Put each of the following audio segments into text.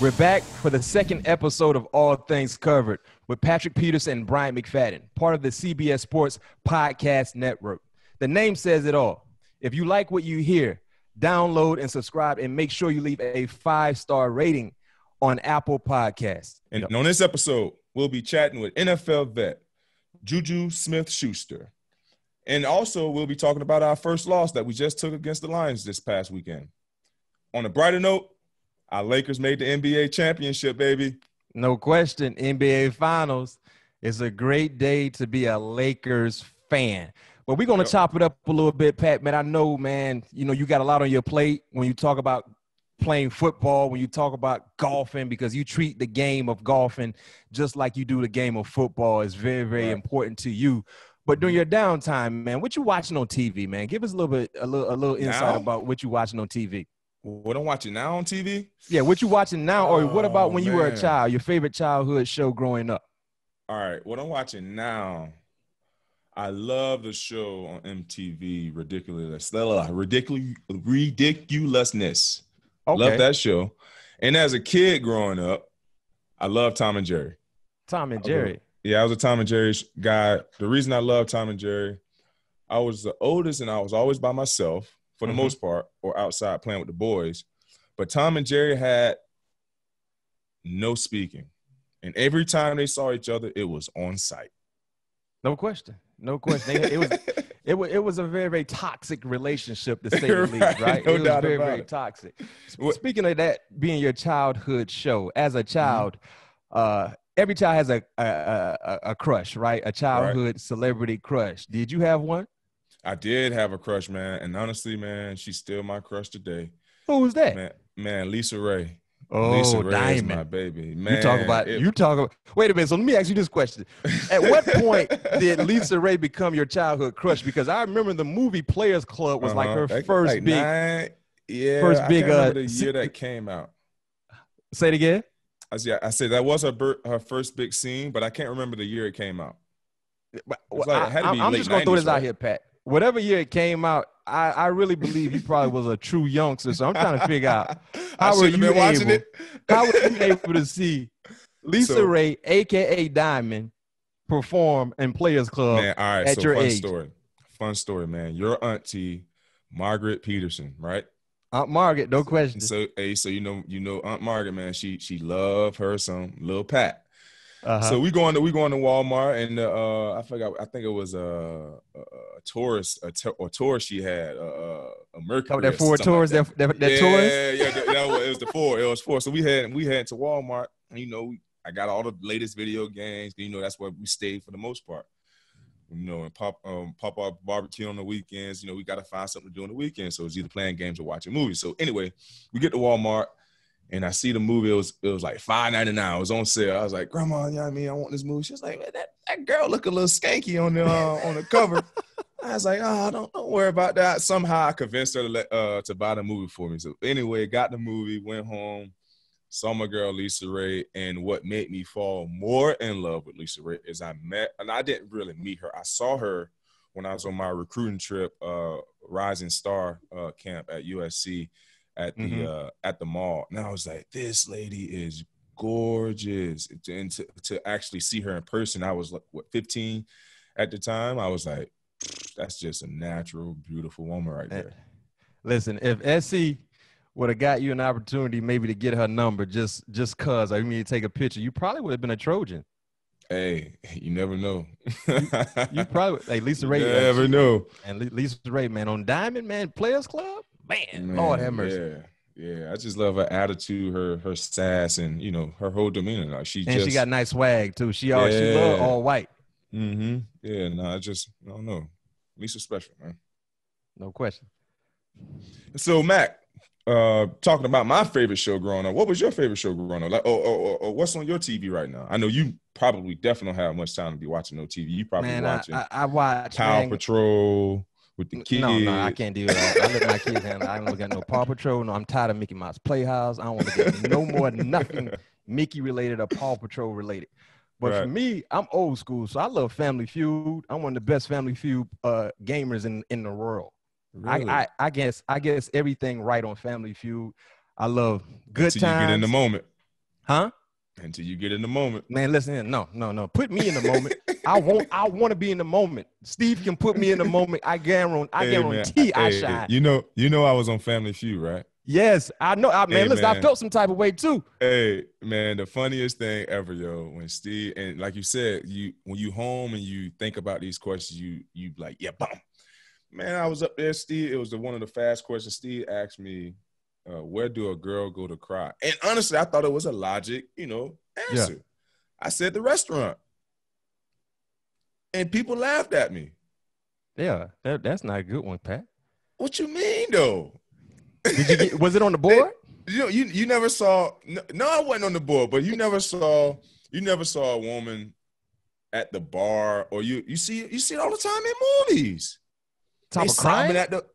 We're back for the second episode of All Things Covered with Patrick Peterson and Brian McFadden, part of the CBS Sports Podcast Network. The name says it all. If you like what you hear, download and subscribe and make sure you leave a 5-star rating on Apple Podcasts. And on this episode, we'll be chatting with NFL vet JuJu Smith-Schuster. And also, we'll be talking about our first loss that we just took against the Lions this past weekend. On a brighter note, our Lakers made the NBA championship, baby. No question, NBA Finals. It's a great day to be a Lakers fan. But we're going to chop it up a little bit, Pat. Man, I know, man, you got a lot on your plate when you talk about playing football, when you talk about golfing, because you treat the game of golfing just like you do the game of football. It's very, very important to you. But during your downtime, man, what you watching on TV, man? Give us a little insight about what you watching on TV. What I'm watching now on TV? Yeah, what you watching now, or what about when you were a child, your favorite childhood show growing up? All right, what I'm watching now, I love the show on MTV, Ridiculousness. Okay. Love that show. And as a kid growing up, I love Tom and Jerry. Tom and Jerry. I was a Tom and Jerry guy. The reason I love Tom and Jerry, I was the oldest and I was always by myself for the most part, or outside playing with the boys. But Tom and Jerry had no speaking. And every time they saw each other, it was on site. No question. No question. It was a very, very toxic relationship, to say the least, right? No it was doubt very, about very it. toxic. Speaking of that being your childhood show, as a child, every child has a crush, right? A childhood celebrity crush. Did you have one? I did have a crush, man. And honestly, man, she's still my crush today. Who was that? Man, Lisa Ray. Oh, Lisa Ray Diamond. is my baby. Man, you talk about. Wait a minute. So let me ask you this question: at what point did Lisa Ray become your childhood crush? Because I remember the movie Players Club was like her first big. I can't remember the year that came out. Say it again. I said that was her first big scene, but I can't remember the year it came out. I'm just gonna throw this out here, Pat. Whatever year it came out, I really believe you probably was a true youngster. So I'm trying to figure out how were you able to see Lisa Ray, aka Diamond, perform in Players Club, man, all right, at your age. Fun story, man. Your auntie, Margaret Peterson, right? Aunt Margaret, no question. So you know Aunt Margaret, man. She loved her some Lil Pat. So we going to Walmart, and I think it was a Taurus, a Taurus she had, a Mercury. Oh, that Ford Taurus, that Taurus. It was the Ford. It was Ford. So we had to Walmart. And, I got all the latest video games. That's where we stayed for the most part. And pop up barbecue on the weekends. We got to find something to do on the weekends. So it's either playing games or watching movies. So anyway, we get to Walmart. And I see the movie. It was like $5.99. It was on sale. I was like, Grandma, you know what I mean? I want this movie. She was like, man, that girl look a little skanky on the cover. I was like, oh, don't worry about that. Somehow I convinced her to buy the movie for me. So anyway, got the movie, went home, saw my girl Lisa Ray, and what made me fall more in love with Lisa Ray is I didn't really meet her. I saw her when I was on my recruiting trip, Rising Star camp at USC. At the mall, and I was like, this lady is gorgeous. And to actually see her in person, I was like, 15 at the time. I was like, that's just a natural, beautiful woman right there. Listen, if SC would have got you an opportunity maybe to get her number just cause I mean to take a picture, you probably would have been a Trojan. Hey, you never know. you probably hey Lisa Ray. You never know. And Lisa Ray, man, on Diamond, man, Players Club. Man, Lord have mercy. Yeah. I just love her attitude, her sass, and her whole demeanor. Like she got nice swag too. She love all white. Yeah, no, I don't know. Lisa's special, man. No question. So Mac, talking about my favorite show growing up. What was your favorite show growing up? Like, what's on your TV right now? I know you probably definitely don't have much time to be watching no TV. You probably watching. I watch Paw Patrol. With the kids. No, I can't do that. I let my kids handle it. I don't look at no Paw Patrol. No, I'm tired of Mickey Mouse Playhouse. I don't want to get no more nothing Mickey related or Paw Patrol related. But for me, I'm old school, so I love Family Feud. I'm one of the best Family Feud gamers in the world. Really? I guess everything right on Family Feud. I love good times. You get in the moment. Huh? Until you get in the moment. Man, listen, no. Put me in the moment. I want to be in the moment. Steve can put me in the moment. I guarantee I shine. You know I was on Family Feud, right? Yes, I know. Listen, I felt some type of way too. Hey, man, the funniest thing ever, yo, when Steve, and like you said, when you home and you think about these questions, you like, yeah, boom. Man, I was up there, Steve. It was one of the fast questions. Steve asked me, where do a girl go to cry? And honestly, I thought it was a logic, answer. Yeah. I said the restaurant. And people laughed at me. Yeah, that's not a good one, Pat. What you mean, though? Was it on the board? You never saw. No, I wasn't on the board. But you never saw a woman at the bar, or you see it all the time in movies. Top of crying at the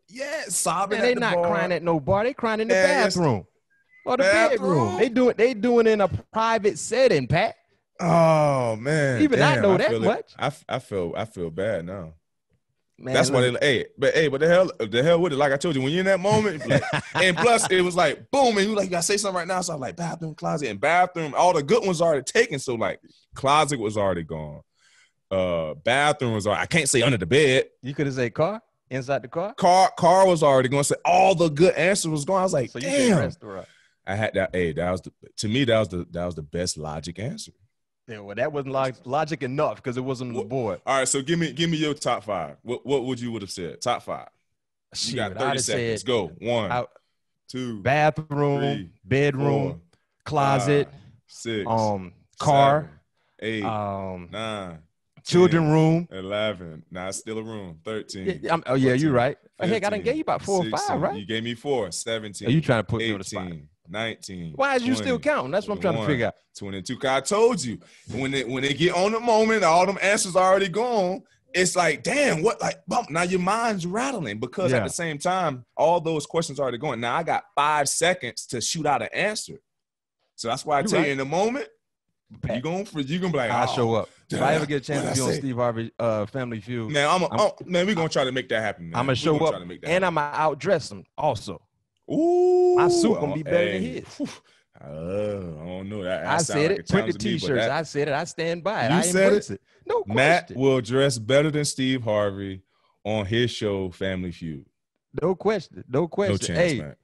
sobbing. Man, at the bar. They not crying at no bar. They crying in the bathroom or the bedroom. They doing it in a private setting, Pat. Oh man, even I know that much. I feel bad now. Man, that's why but the hell with it. Like I told you, when you're in that moment, like, and plus it was like boom, and you like, you gotta say something right now. So I'm like, bathroom, closet, and bathroom. All the good ones already taken. So like, closet was already gone. Bathroom was already. I can't say under the bed. You could have said car inside the car. Car was already going. So all the good answers was gone. I was like, so damn. You said restaurant. I had that. Hey, that was the best logic answer. Yeah, well, that wasn't logic enough because it wasn't on the board. All right, so give me your top five. What would you have said? Top five. You got 30 seconds. Go. 1, 2, bathroom, 3, bedroom, 4, closet, 5, 6, car, 7, 8, 9, children 10, room, 11. Nah, it's still a room. 13. Yeah, 14, you're right. 15, heck, I done gave you about 4 or 5, right? You gave me 4. 17. Are you trying to put 18, me on the spot? 19. Why is 20, you still counting? That's what I'm trying to figure out. 22. Cause I told you when they get on the moment, all them answers already gone. It's like, damn, what? Like, bump. Now your mind's rattling because at the same time, all those questions already going. Now I got 5 seconds to shoot out an answer. So that's why I tell you in the moment, you're gonna be like, I'll show up. If I ever get a chance to be on Steve Harvey Family Feud, man, we're gonna try to make that happen. Man. I'm gonna show up, and I'm gonna outdress him also. Ooh, my suit gonna be better than his. I don't know. I said it. Print the T-shirts. I said it. I stand by it. You I embrace it. No question. Matt will dress better than Steve Harvey on his show, Family Feud. No question. No question. No chance, man.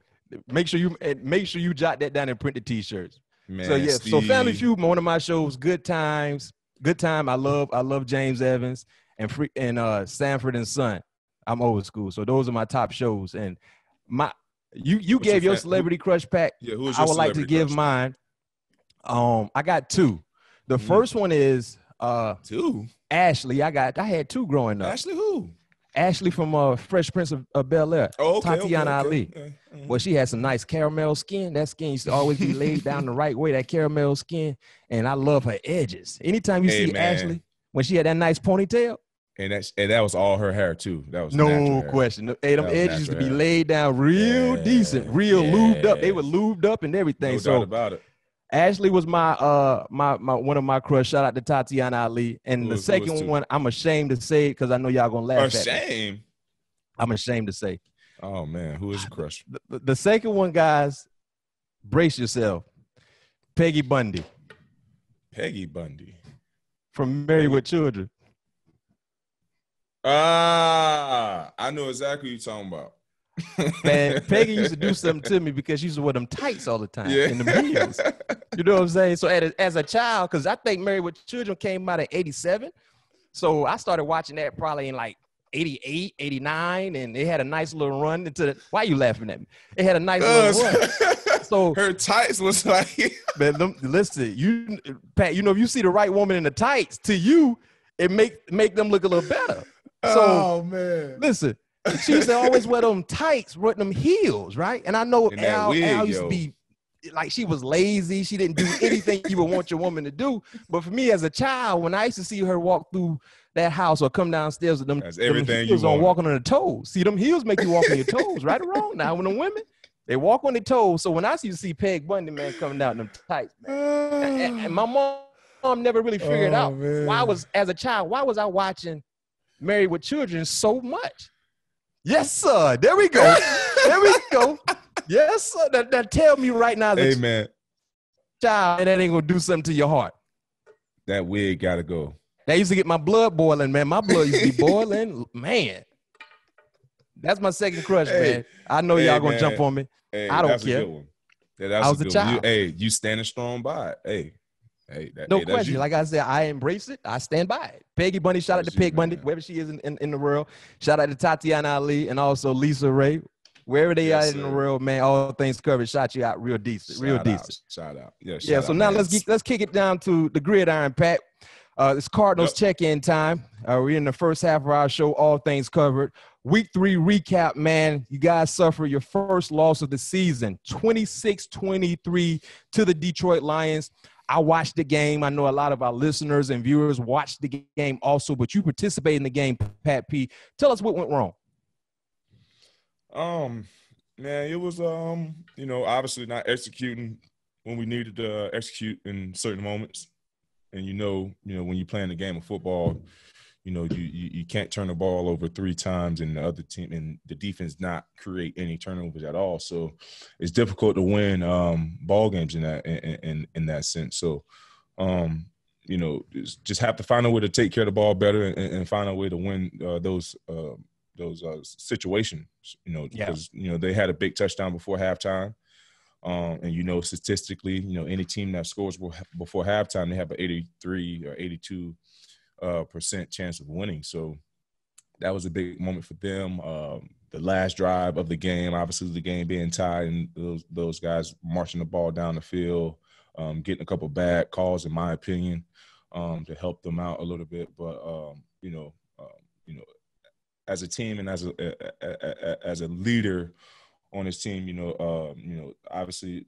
Make sure you jot that down and print the T-shirts. Man, so Steve. So Family Feud, one of my shows, Good Times. Good Time. I love James Evans and Sanford and Son. I'm old school, so those are my top shows. And you gave your celebrity crush, Pat. Yeah, who's your I would like to give mine. I got 2. The first one is 2. Ashley. I had 2 growing up. Ashley who? Ashley from Fresh Prince of Bel-Air. Oh, okay, Tatiana Ali. Okay. Mm-hmm. Well, she had some nice caramel skin. That skin used to always be laid down the right way, that caramel skin. And I love her edges. Anytime you see Ashley, when she had that nice ponytail. And that was all her hair, too. That was no question. Hey, them edges used to be laid down real decent, real lubed up. They were lubed up and everything. No doubt about it. Ashley was my one of my crush. Shout out to Tatiana Ali. And the second one, I'm ashamed to say it because I know y'all gonna laugh at me. I'm ashamed to say. Oh man, who is your crush? The second one, guys, brace yourself. Peggy Bundy. Peggy Bundy. From Married with Children. I know exactly what you're talking about. Man, Peggy used to do something to me because she used to wear them tights all the time in the heels. You know what I'm saying? So as a child, because I think Married with Children came out in 87. So I started watching that probably in like 88, 89, and they had a nice little run into the. Why are you laughing at me? They had a nice little run. So her tights was like. Man, listen, Pat, if you see the right woman in the tights, to you, it make them look a little better. So, oh man, listen. She used to always wear them tights, wear them heels, right? And I know Al used to be like, she was lazy. She didn't do anything you would want your woman to do. But for me as a child, when I used to see her walk through that house or come downstairs with them heels on, walking on her toes. See, them heels make you walk on your toes, right or wrong. Now, when the women, they walk on their toes. So when I used to see Peg Bundy, man, coming out in them tights, man. And my mom never really figured out as a child, why was I watching Married with Children so much? Yes, sir. There we go. There we go. Yes, sir. That tell me right now. Hey, man. child, and that ain't gonna do something to your heart. That wig gotta go. That used to get my blood boiling, man. My blood used to be boiling, man. That's my second crush, man. I know y'all gonna jump on me. Hey, I don't that's care. a good one. Yeah, that's I a was a good one. child. You standing strong by it. No That's question. you. Like I said, I embrace it. I stand by it. Peggy Bunny, shout out to Peg Bunny, wherever she is in the world. Shout out to Tatiana Ali and also Lisa Ray. Wherever they are in the world, man, all things covered. Shout you out real decent. Shout out. Yeah, so now let's kick it down to the gridiron, Pat. It's Cardinals check-in time. We're in the first half of our show, all things covered. Week 3 recap, man. You guys suffer your first loss of the season, 26-23 to the Detroit Lions. I watched the game. I know a lot of our listeners and viewers watched the game also, but you participated in the game, Pat P. Tell us what went wrong. Man, it was obviously not executing when we needed to execute in certain moments. And when you're playing a game of football, you can't turn the ball over 3 times and the other team and the defense not create any turnovers at all. So it's difficult to win ball games in that sense. So just have to find a way to take care of the ball better and find a way to win those situations. Because they had a big touchdown before halftime. And statistically, any team that scores before halftime, they have an 83 or 82 % chance of winning. So that was a big moment for them. The last drive of the game, obviously the game being tied, and those guys marching the ball down the field, getting a couple bad calls, in my opinion, to help them out a little bit. But as a team and as a leader on his team, obviously,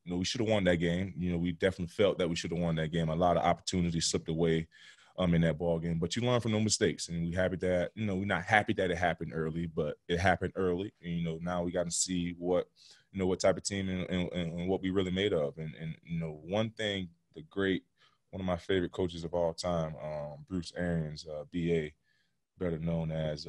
we should have won that game. We definitely felt that we should have won that game. A lot of opportunities slipped away in that ball game, but you learn from no mistakes, and we're happy that we're not happy that it happened early, but it happened early. And, now we got to see what type of team and what we really made of. And one thing, one of my favorite coaches of all time, Bruce Arians, BA, better known as.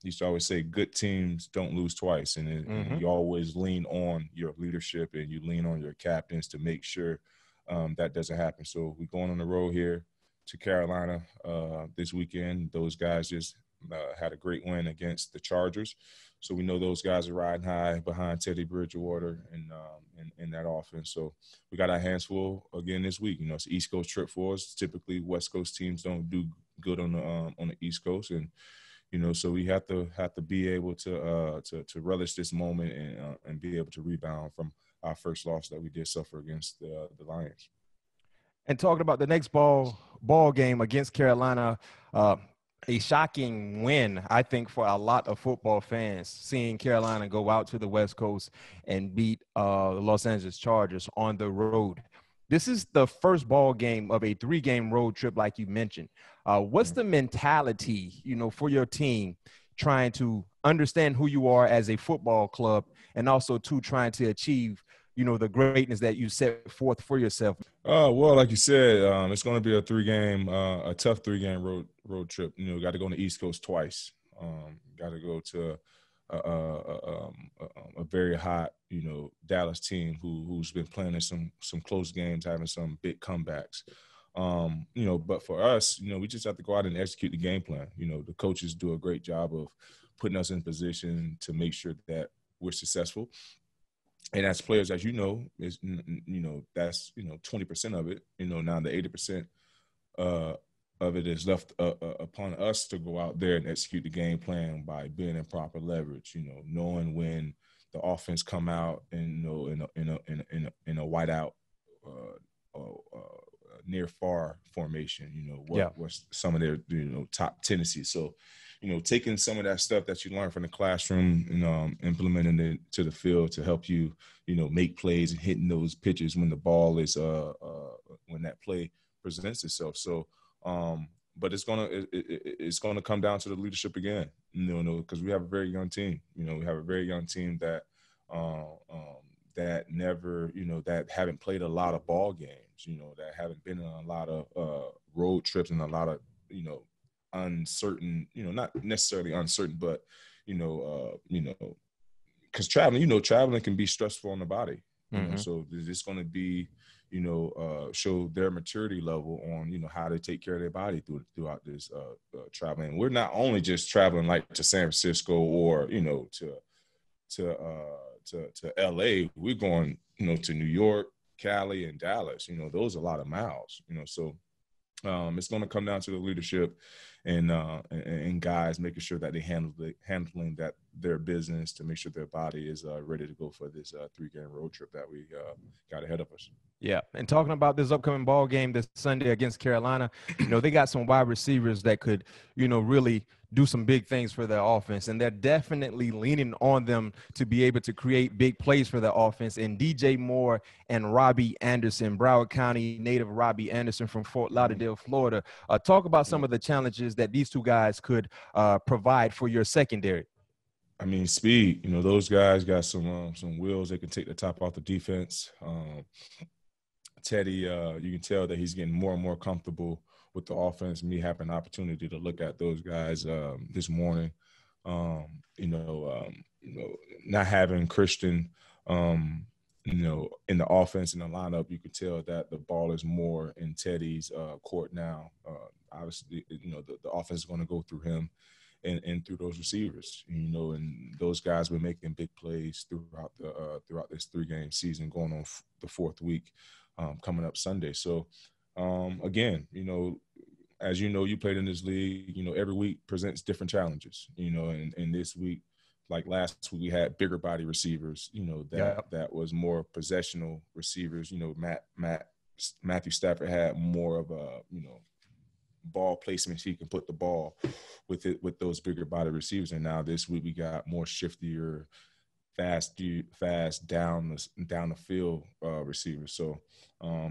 He used to always say, good teams don't lose twice. And you always lean on your leadership and you lean on your captains to make sure that doesn't happen. So we're going on the road here to Carolina this weekend. Those guys just had a great win against the Chargers. So we know those guys are riding high behind Teddy Bridgewater and in that offense. So we got our hands full again this week. It's an East Coast trip for us. Typically, West Coast teams don't do good on the East Coast. And so we have to be able to relish this moment and be able to rebound from our first loss that we did suffer against the Lions. And talking about the next ball game against Carolina, a shocking win, I think, for a lot of football fans, seeing Carolina go out to the West Coast and beat the Los Angeles Chargers on the road. This is the first ball game of a 3-game road trip, like you mentioned. What's the mentality, for your team, trying to understand who you are as a football club, and also trying to achieve, the greatness that you set forth for yourself? Well, like you said, it's going to be a tough 3-game road trip. Got to go on the East Coast twice. Got to go to a very hot, Dallas team who's been playing in some close games, having some big comebacks. But for us, we just have to go out and execute the game plan. The coaches do a great job of putting us in position to make sure that we're successful. And as players, as is that's 20% of it. Now the 80% of it is left upon us to go out there and execute the game plan by being in proper leverage. Knowing when the offense come out and in a whiteout near far formation. What's some of their top tendencies. So taking some of that stuff that you learn from the classroom and implementing it to the field to help you make plays and hitting those pitches when the ball is when that play presents itself. So but it's gonna come down to the leadership again, because we have a very young team. We have a very young team that that never, that haven't played a lot of ball games, that haven't been on a lot of road trips and a lot of, uncertain, not necessarily uncertain, but, because traveling can be stressful on the body, so it's going to be show their maturity level on, how to take care of their body throughout this traveling. We're not only just traveling like to San Francisco or, to LA. We're going, to New York, Cali, and Dallas. Those are a lot of miles, so it's going to come down to the leadership and guys making sure that they handling that their business to make sure their body is ready to go for this 3-game road trip that we got ahead of us. Yeah, and talking about this upcoming ball game this Sunday against Carolina, they got some wide receivers that could, really do some big things for their offense, and they're definitely leaning on them to be able to create big plays for their offense. And DJ Moore and Robbie Anderson, Broward County native Robbie Anderson from Fort Lauderdale, Florida, talk about some of the challenges that these two guys could provide for your secondary. I mean, speed. Those guys got some wheels. They can take the top off the defense. Teddy, you can tell that he's getting more and more comfortable with the offense. Me having an opportunity to look at those guys this morning, not having Christian, in the offense in the lineup, you can tell that the ball is more in Teddy's court now. Obviously, the offense is going to go through him and through those receivers, and those guys were making big plays throughout this 3-game season, going on the 4th week. Coming up Sunday. So, again, as you played in this league, every week presents different challenges, and this week, like last week, we had bigger body receivers, that was more possessional receivers. Matthew Stafford had more of a, ball placement. He can put the ball with those bigger body receivers. And now this week we got more shiftier, fast down the field receivers. So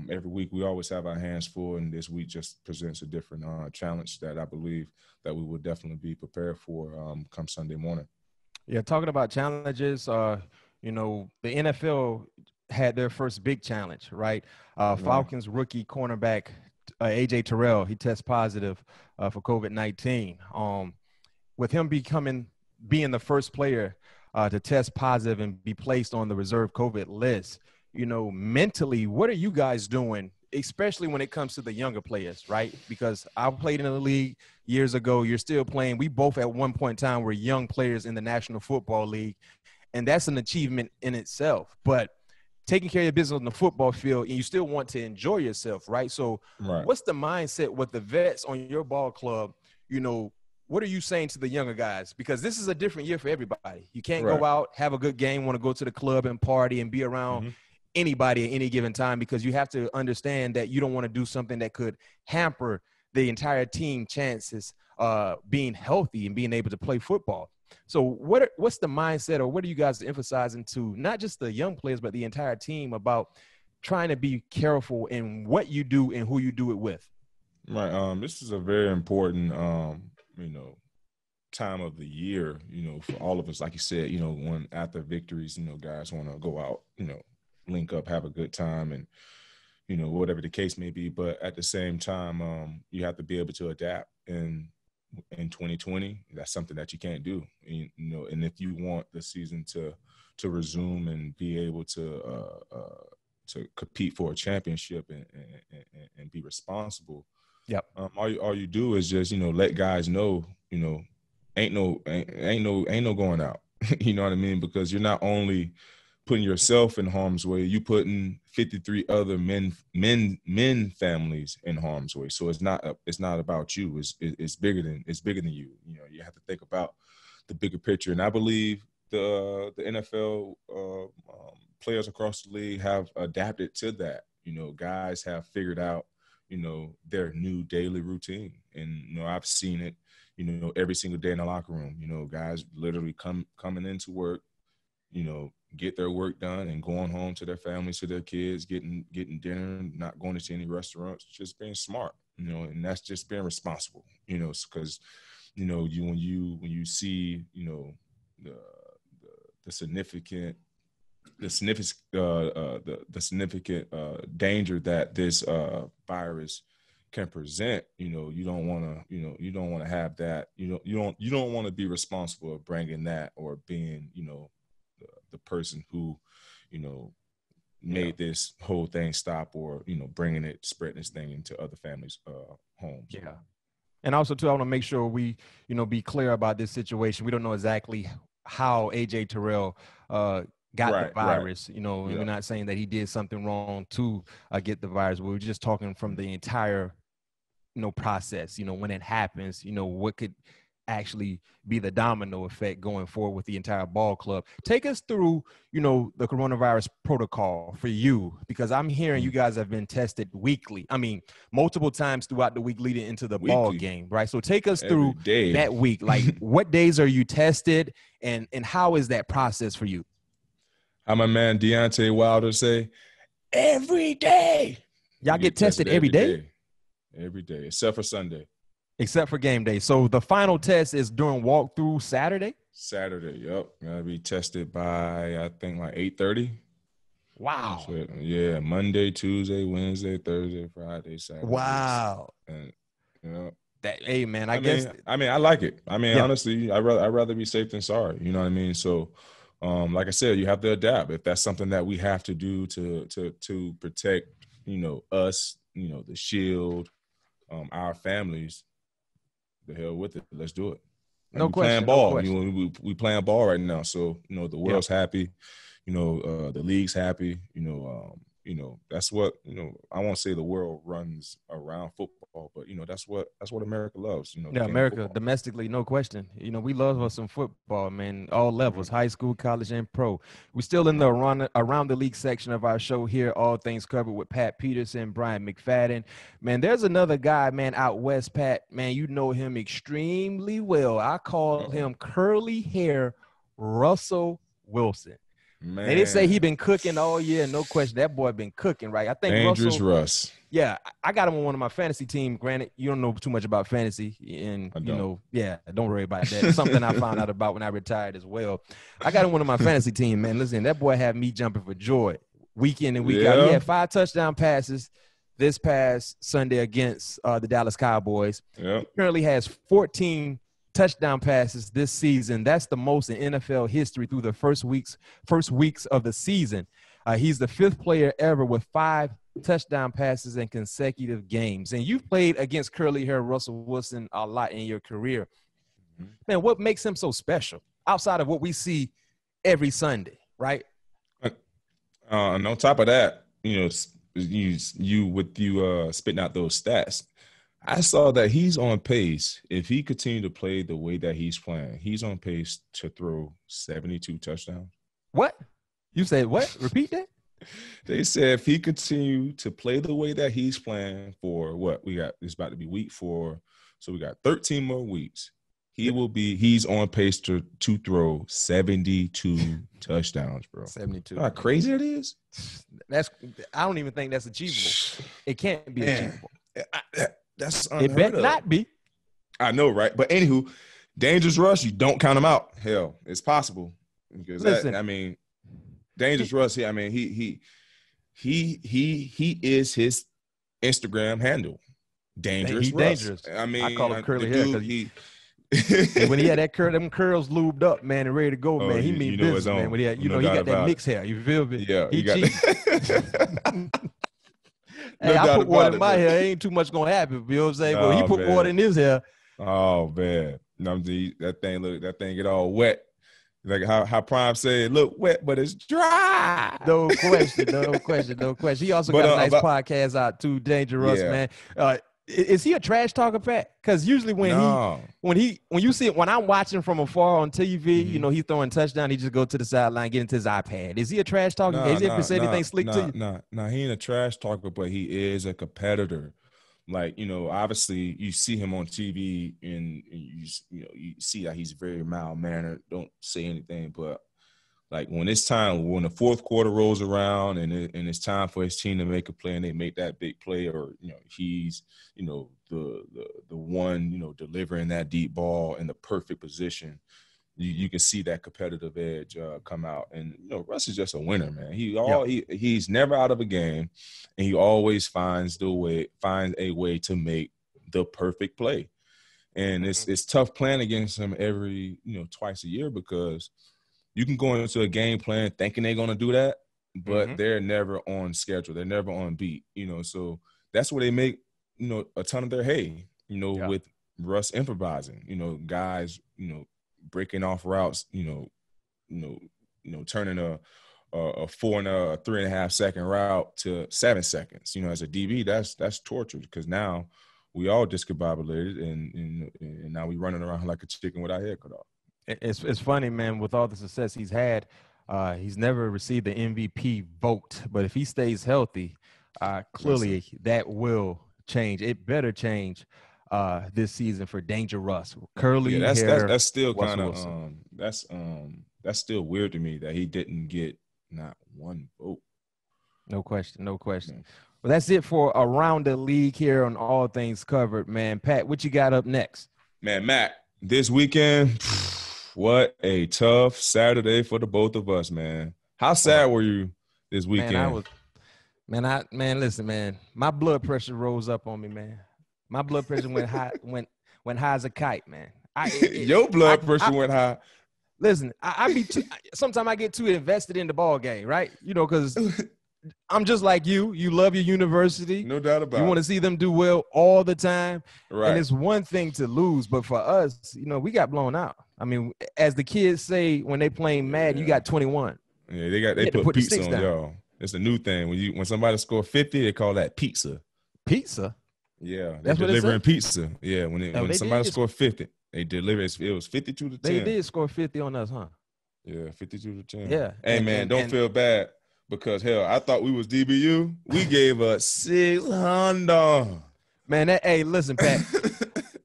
every week we always have our hands full, and this week just presents a different challenge that I believe that we will definitely be prepared for come Sunday morning. Yeah, talking about challenges, the NFL had their first big challenge, right? Falcons rookie cornerback AJ Terrell, he tests positive for COVID-19. With him being the first player to test positive and be placed on the reserve COVID list, mentally, what are you guys doing, especially when it comes to the younger players, right? Because I played in the league years ago. You're still playing. We both at one point in time were young players in the National Football League, and that's an achievement in itself. But taking care of your business on the football field, and you still want to enjoy yourself, right? So What's the mindset with the vets on your ball club? What are you saying to the younger guys? Because this is a different year for everybody. You can't go out, have a good game, want to go to the club and party and be around anybody at any given time, because you have to understand that you don't want to do something that could hamper the entire team chances being healthy and being able to play football. So what's the mindset, or what are you guys emphasizing to not just the young players, but the entire team about trying to be careful in what you do and who you do it with? Right. This is a very important, time of the year, for all of us. Like you said, when after victories, guys want to go out, link up, have a good time, and, whatever the case may be. But at the same time, you have to be able to adapt. And in 2020, that's something that you can't do. And if you want the season to resume and be able to compete for a championship and be responsible, all you do is just let guys know, ain't no going out. You know what I mean? Because you're not only putting yourself in harm's way, you putting 53 other men families in harm's way. So it's not about you. It's bigger than you. You have to think about the bigger picture. And I believe the NFL players across the league have adapted to that. Guys have figured out their new daily routine, and I've seen it every single day in the locker room. Guys literally coming into work, get their work done and going home to their families, to their kids, getting dinner, not going to any restaurants, just being smart, and that's just being responsible, because, when you see, the significant danger that this virus can present, you don't want to have that, you don't want to be responsible of bringing that or being, the person who, made this whole thing stop, or spreading this thing into other families' homes. Yeah. And also, too, I want to make sure we, be clear about this situation. We don't know exactly how AJ Terrell got the virus, and we're not saying that he did something wrong to get the virus. We're just talking from the entire, process, when it happens, what could actually be the domino effect going forward with the entire ball club. Take us through, the coronavirus protocol for you, because I'm hearing you guys have been tested weekly. I mean, multiple times throughout the week leading into the ball game, right? So take us through that week. Like, what days are you tested, and how is that process for you? How my man Deontay Wilder say, every day. Y'all get tested every day? Every day, except for Sunday. Except for game day. So the final test is during walkthrough Saturday? Saturday, yep. Gotta be tested by, I think, like 8:30. Wow. So, yeah, Monday, Tuesday, Wednesday, Thursday, Friday, Saturday. Wow. And, hey, man, I guess. I like it. I mean, honestly, I'd rather be safe than sorry. You know what I mean? So, like I said, you have to adapt. If that's something that we have to do to protect, us, the shield, our families, the hell with it. Let's do it. No question. Playing ball. We playing ball right now. So, the world's happy. The league's happy. That's what, I won't say the world runs around football, but that's what America loves. America domestically, no question. We love us some football, man. All levels, high school, college, and pro. We're still in the around the league section of our show here. All things covered with Pat Peterson, Brian McFadden. Man, there's another guy, man, out west, Pat. Man, you know him extremely well. I call him curly hair Russell Wilson. Man. They didn't say he been cooking all year. No question. That boy been cooking, right? I think Dangerous Russ. Yeah, I got him on one of my fantasy team. Granted, you don't know too much about fantasy, and don't worry about that. It's something I found out about when I retired as well. I got him on one of my fantasy team, man. Listen, that boy had me jumping for joy week in and week out. He had 5 touchdown passes this past Sunday against the Dallas Cowboys. Yep. He currently has 14 touchdown passes this season. That's the most in NFL history through the first weeks of the season. He's the 5th player ever with 5 touchdown passes in consecutive games. And you've played against curly hair Russell Wilson a lot in your career. Man, what makes him so special outside of what we see every Sunday, right? And on top of that, you spitting out those stats, I saw that he's on pace. If he continued to play the way that he's playing, he's on pace to throw 72 touchdowns. What? You said what? Repeat that? They said if he continued to play the way that he's playing for what we got, it's about to be week 4. So we got 13 more weeks. He's on pace to throw 72 touchdowns, bro. 72. You know how crazy it is? I don't even think that's achievable. It can't be achievable. That's unheard it better of. not be. I know, right? But anywho, Dangerous Russ, you don't count him out. Hell, it's possible because Dangerous Russ. He is his Instagram handle. Dangerous Russ. Dangerous. I call him curly hair because when he had them curls lubed up, man, and ready to go, man. He mean business, man. When he got that mixed hair. You feel me? Yeah, he got Hey, I put water in my hair. Ain't too much gonna happen. You know what I'm saying? But he put water in his hair. Oh man, that thing get all wet. Like how Prime said, look wet, but it's dry. No question. He also got a nice podcast out too, Dangerous, man. Is he a trash talker, Pat? Because usually when I'm watching from afar on TV, he's throwing touchdown, he just go to the sideline, get into his iPad. Is he a trash talker? Has he ever said anything slick to you? No, he ain't a trash talker, but he is a competitor. Like, obviously you see him on TV and you see that he's very mild-mannered, don't say anything, but like when the 4th quarter rolls around and it's time for his team to make a play and they make that big play, or he's the one delivering that deep ball in the perfect position, you can see that competitive edge come out. And Russ is just a winner, man. He's never out of a game, and he always finds a way to make the perfect play. And it's tough playing against him every twice a year because you can go into a game plan thinking they're going to do that, but they're never on schedule. They're never on beat, so that's where they make, a ton of their hay, with Russ improvising, guys, breaking off routes, turning a 4 and a 3.5 second route to 7 seconds. As a DB, that's torture, because now we all discombobulated and now we running around like a chicken with our head cut off. It's funny, man, with all the success he's had, he's never received the MVP vote, but if he stays healthy, clearly that will change. It better change this season for Danger Russ. Curly hair. That's still kind of that's still weird to me that he didn't get not one vote. No question. Yeah. Well, that's it for Around the League here on All Things Covered, man. Pat, what you got up next? Man, Matt, this weekend, what a tough Saturday for the both of us, man. How sad were you this weekend? Listen, man, my blood pressure rose up on me, man. My blood pressure went high, went high as a kite, man. Your blood pressure went high. Listen, sometimes I get too invested in the ball game, right? Because I'm just like you. You love your university. No doubt about it. You want to see them do well all the time. Right. And it's one thing to lose, but for us, we got blown out. I mean, as the kids say when they playing Madden, you got 21. Yeah, they put pizza on y'all. It's a new thing. When somebody score 50, they call that pizza. Pizza? Yeah, they're delivering pizza. Yeah, when somebody score 50, they deliver. It was 52 to 10. They did score 50 on us, huh? Yeah, 52 to 10. Yeah. Hey, man, don't feel bad because, hell, I thought we was DBU. We gave us 600. Man, hey, listen, Pat.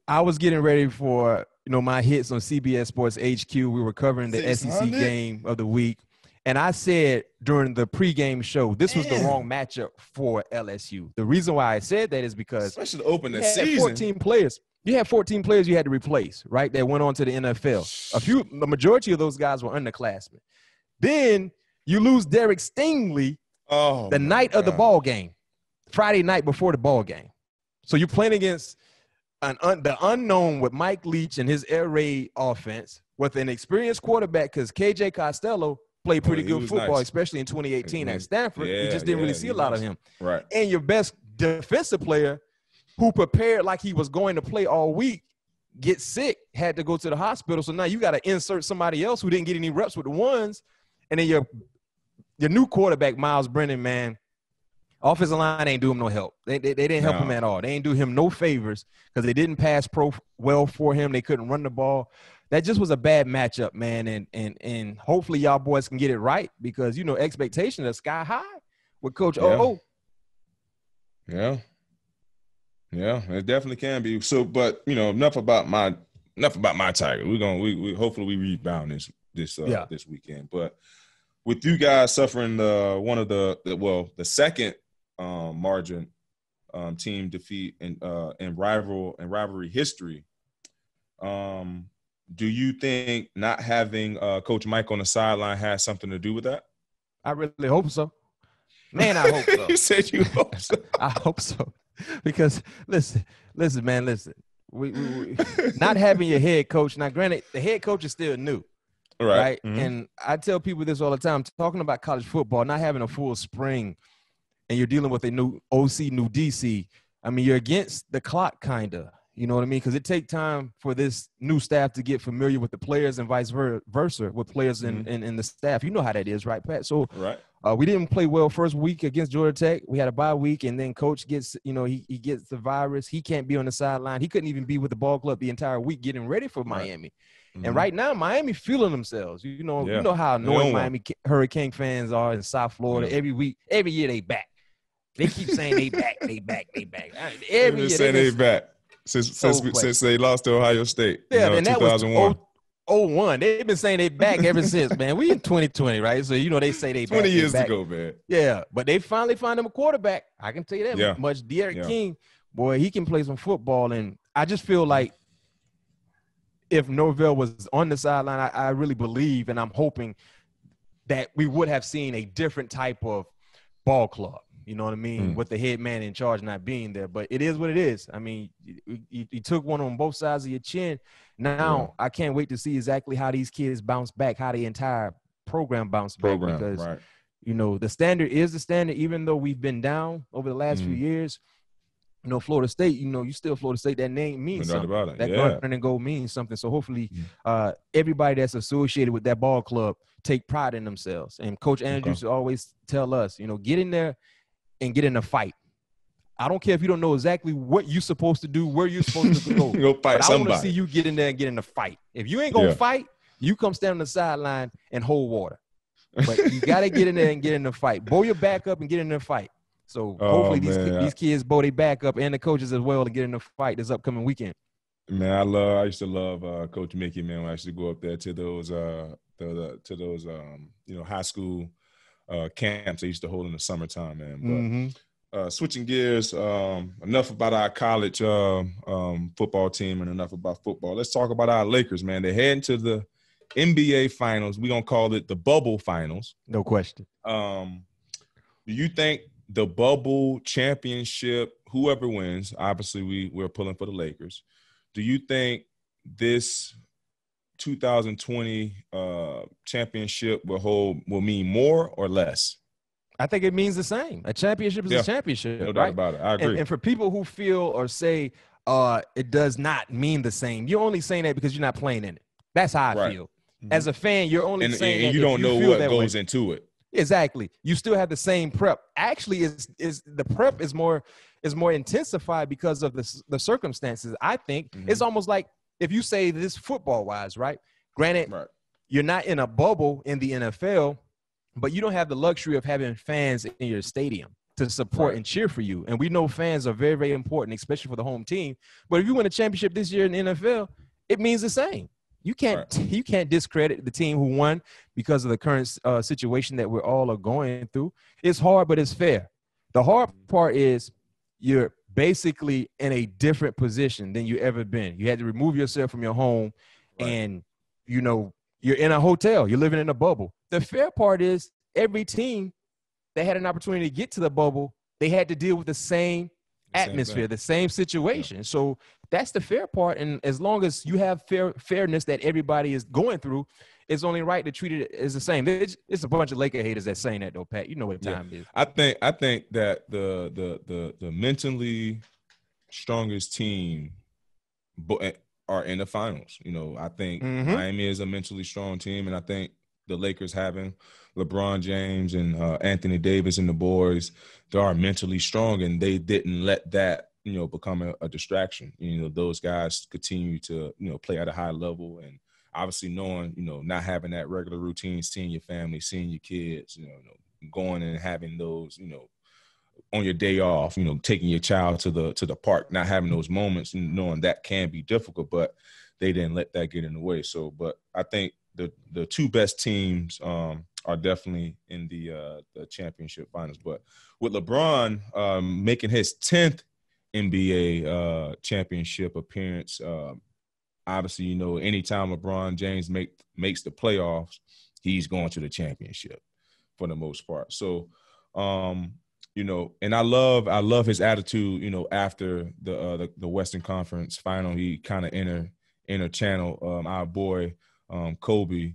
I was getting ready for, my hits on CBS Sports HQ. We were covering the 600? SEC game of the week. And I said during the pregame show, this was the wrong matchup for LSU. The reason why I said that is because especially to open the season. 14 players. You had 14 players you had to replace, right? That went on to the NFL. The majority of those guys were underclassmen. Then you lose Derek Stingley the night of the ball game, Friday night before the ball game. So you're playing against the unknown with Mike Leach and his air raid offense with an experienced quarterback, because KJ Costello played pretty good football, especially in 2018 at Stanford. You just didn't really see a lot of him. Right. And your best defensive player, who prepared like he was going to play all week, gets sick, had to go to the hospital. So now you got to insert somebody else who didn't get any reps with the ones. And then your new quarterback, Miles Brennan, man, offensive line ain't do him no help. They didn't help him at all. They ain't do him no favors because they didn't pass well for him. They couldn't run the ball. That just was a bad matchup, man. And hopefully y'all boys can get it right because, expectations are sky high with Coach O. Yeah. Yeah, it definitely can be. So, but enough about my Tiger. We hopefully we rebound this weekend. But with you guys suffering one of the second margin team defeat in rivalry history, do you think not having Coach Mike on the sideline has something to do with that? I really hope so. Man, I hope so. You said you hope so. I hope so. Because listen, man. We not having your head coach. Now, granted, the head coach is still new, right? Mm-hmm. And I tell people this all the time. Talking about college football, not having a full spring, and you're dealing with a new OC, new DC. I mean, you're against the clock, kind of. You know what I mean? Because it takes time for this new staff to get familiar with the players and vice versa with players in the staff. You know how that is, right, Pat? So right. We didn't play well first week against Georgia Tech. We had a bye week, and then coach gets, he gets the virus. He can't be on the sideline. He couldn't even be with the ball club the entire week getting ready for Miami. Mm-hmm. And right now, Miami feeling themselves. You know how annoying Miami Hurricane fans are in South Florida. Yeah. Every year they back. They keep saying they back. Every year they back. Since they lost to Ohio State. Yeah, and that 2001. was 01. They've been saying they back ever since, man. We in 2020, right? So, they say they 20 back. years ago, man. Yeah, but they finally find him a quarterback. I can tell you that much. Derek King, boy, he can play some football. And I just feel like if Norvell was on the sideline, I really believe and I'm hoping that we would have seen a different type of ball club. You know what I mean? With the head man in charge not being there. But it is what it is. I mean, you took one on both sides of your chin. Now I can't wait to see exactly how these kids bounce back, how the entire program bounce back. Because You know, the standard is the standard, even though we've been down over the last few years. You know, Florida State, you know, you still Florida State. That name means No doubt something. about it. That Yeah. garnet and gold means something. So hopefully everybody that's associated with that ball club take pride in themselves. And Coach Andrews always tell us, you know, get in there and get in a fight. I don't care if you don't know exactly what you're supposed to do, where you're supposed to go. Go fight but I somebody. want to see you get in there and get in a fight. If you ain't going to fight, you come stand on the sideline and hold water. But you got to get in there and get in the fight. Bow your back up and get in the fight. So hopefully these kids bow their back up and the coaches as well to get in the fight this upcoming weekend. Man, I used to love Coach Mickey, man, when I used to go up there to those high school camps they used to hold in the summertime, man. But switching gears, enough about our college football team and enough about football. Let's talk about our Lakers, man. They're heading to the NBA Finals. We're going to call it the Bubble Finals. No question. Do you think the Bubble Championship, whoever wins, obviously we're pulling for the Lakers. Do you think this 2020 championship will mean more or less? I think it means the same. A championship is a championship. No doubt about it. I agree. And for people who feel or say it does not mean the same, you're only saying that because you're not playing in it. That's how I feel. As a fan, you're only saying that and you don't know what goes into it. Exactly. You still have the same prep. Actually, the prep is more intensified because of the circumstances. I think it's almost like if you say this football wise, right? Granted, you're not in a bubble in the NFL, but you don't have the luxury of having fans in your stadium to support and cheer for you. And we know fans are very, very important, especially for the home team. But if you win a championship this year in the NFL, it means the same. You can't discredit the team who won because of the current situation that we're all are going through. It's hard, but it's fair. The hard part is you're basically in a different position than you ever been. You had to remove yourself from your home and, you know, you're in a hotel. You're living in a bubble. The fair part is every team that had an opportunity to get to the bubble, they had to deal with the same atmosphere, the same situation. Yeah. So that's the fair part. And as long as you have fairness that everybody is going through, it's only right to treat it as the same. It's a bunch of Laker haters that's saying that though, Pat. You know what time it is. I think that the mentally strongest team are in the finals. You know, I think Miami is a mentally strong team, and I think the Lakers having LeBron James and Anthony Davis and the boys, they are mentally strong, and they didn't let that, you know, become a distraction. You know, those guys continue to, you know, play at a high level, and obviously knowing, you know, not having that regular routine, seeing your family, seeing your kids, you know, going and having those, you know, on your day off, you know, taking your child to the park, not having those moments, knowing that can be difficult, but they didn't let that get in the way. So, but I think the two best teams are definitely in the championship finals. But with LeBron making his 10th NBA championship appearance, obviously, you know, anytime LeBron James makes the playoffs, he's going to the championship for the most part. So, you know, and I love his attitude. You know, after the Western Conference final, he kind of inner channel our boy Kobe, you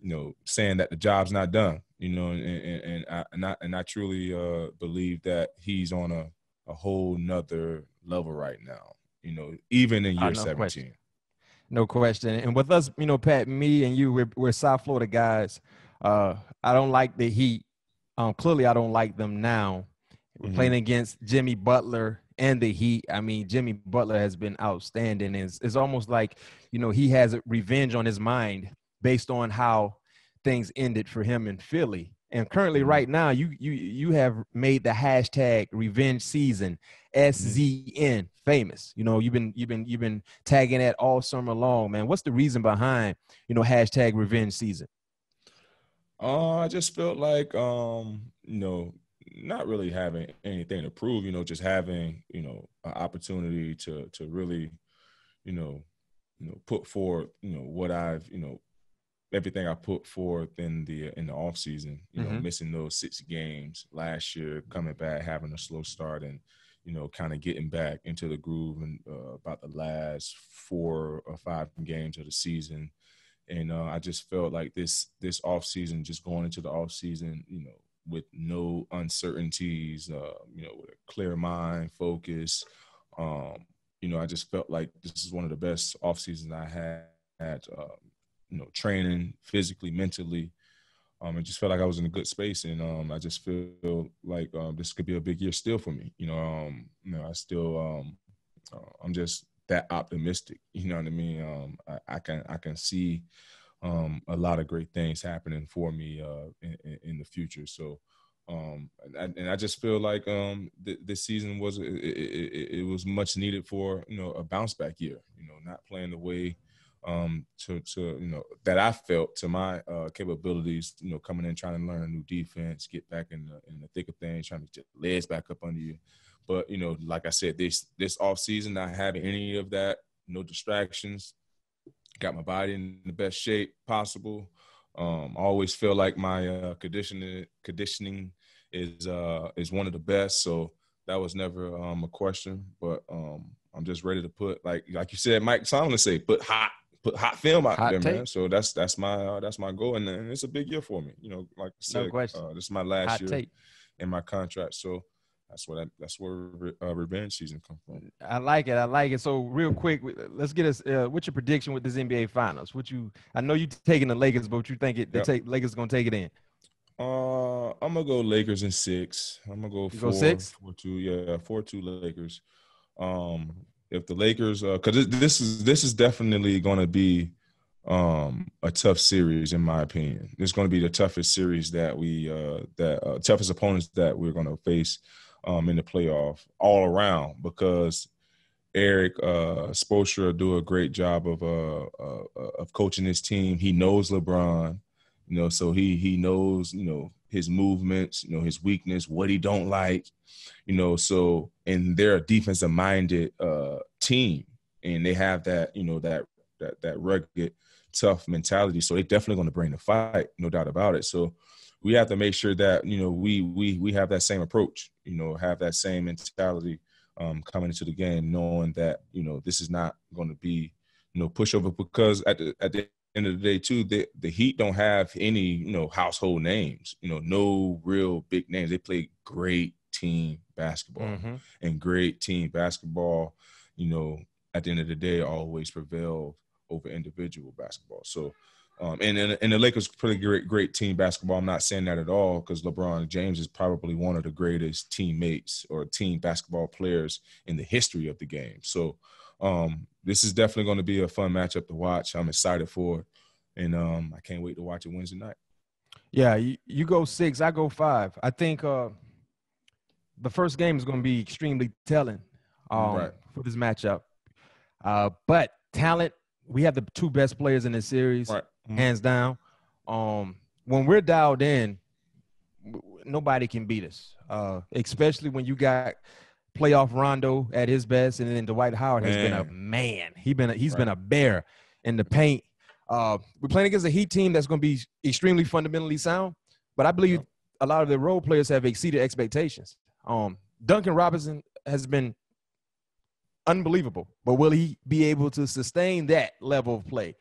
know, saying that the job's not done. You know, and I truly believe that he's on a whole nother level right now. You know, even in year 17. Question. No question. And with us, you know, Pat, me and you, we're South Florida guys. I don't like the Heat. Clearly, I don't like them now. We're playing against Jimmy Butler and the Heat. I mean, Jimmy Butler has been outstanding. It's almost like, you know, he has revenge on his mind based on how things ended for him in Philly. And currently, right now, you have made the hashtag revenge season SZN famous. You know, you've been tagging that all summer long, man. What's the reason behind, you know, hashtag revenge season? I just felt like, you know, not really having anything to prove, you know, just having, you know, an opportunity to really, you know, put forward, you know, what I've, you know, everything I put forth in the off season, you know, missing those 6 games last year, coming back, having a slow start, and, you know, kind of getting back into the groove and about the last 4 or 5 games of the season. And I just felt like this offseason, just going into the offseason, with no uncertainties, with a clear mind, focus. I just felt like this is one of the best off seasons I had, training physically, mentally. I just felt like I was in a good space, and I just feel like this could be a big year still for me. I still, I'm just that optimistic. You know what I mean? I can see a lot of great things happening for me in the future. So, and I just feel like this season was it was much needed for a bounce back year. Not playing the way to that I felt to my capabilities. Coming in trying to learn a new defense, get back in the thick of things, trying to get legs back up under you. But like I said, this off season, not having any of that, no distractions. Got my body in the best shape possible. I always feel like my conditioning is one of the best. So that was never a question. But I'm just ready to put like you said, Mike Tomlin say, put hot film out there, man. So that's my goal, and it's a big year for me. Like I said, this is my last year in my contract. So that's where revenge season come from. I like it. So real quick, let's get us. What's your prediction with this NBA Finals? I know you taking the Lakers, but what you think Lakers gonna take it in? I'm gonna go Lakers in 6. I'm gonna go 4-2. Yeah, 4-2 Lakers. If the Lakers, because this is definitely gonna be a tough series in my opinion. It's gonna be the toughest series that toughest opponents that we're gonna face. In the playoff all around, because Eric Spoelstra do a great job of coaching his team. He knows LeBron, so he knows his movements, his weakness, what he don't like, so, and they're a defensive minded team, and they have that that rugged, tough mentality. So they definitely going to bring the fight, no doubt about it. So we have to make sure that, we have that same approach, have that same mentality coming into the game, knowing that, this is not going to be, pushover, because at the end of the day, too, the Heat don't have any, household names, no real big names. They play great team basketball, and great team basketball, at the end of the day, always prevail over individual basketball. So, and the Lakers play great team basketball. I'm not saying that at all, because LeBron James is probably one of the greatest teammates or team basketball players in the history of the game. So this is definitely going to be a fun matchup to watch. I'm excited for it, and I can't wait to watch it Wednesday night. Yeah, you go 6, I go 5. I think the first game is going to be extremely telling for this matchup. But talent, we have the 2 best players in this series. Right. Hands down. When we're dialed in, nobody can beat us, especially when you got playoff Rondo at his best, and then Dwight Howard has been a man. He's been a bear in the paint. We're playing against a Heat team that's going to be extremely fundamentally sound, but I believe a lot of the role players have exceeded expectations. Duncan Robinson has been unbelievable, but will he be able to sustain that level of play?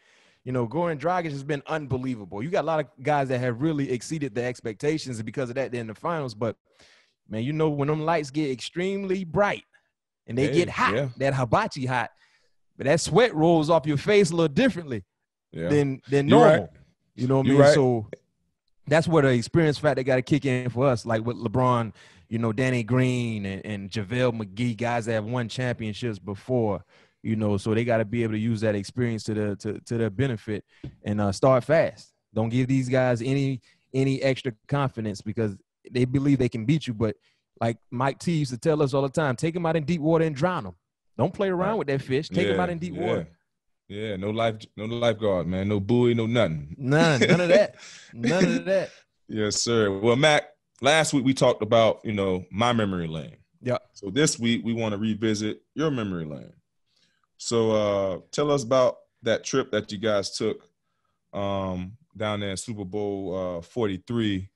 Goran Dragic has been unbelievable. You got a lot of guys that have really exceeded the expectations, and because of that, they're in the finals. But, man, when them lights get extremely bright and they get hot, that hibachi hot, but that sweat rolls off your face a little differently than normal. Right. You know what I mean? Right. So that's where the experience factor got to kick in for us, like with LeBron, Danny Green and JaVale McGee, guys that have won championships before. So they got to be able to use that experience to their benefit and start fast. Don't give these guys any extra confidence, because they believe they can beat you. But like Mike T used to tell us all the time, take them out in deep water and drown them. Don't play around with that fish. Take them out in deep water. Yeah, no lifeguard, man. No buoy, no nothing. None of that. None of that. Yes, sir. Well, Mac, last week we talked about, my memory lane. Yeah. So this week we want to revisit your memory lane. So tell us about that trip that you guys took down there in Super Bowl 43.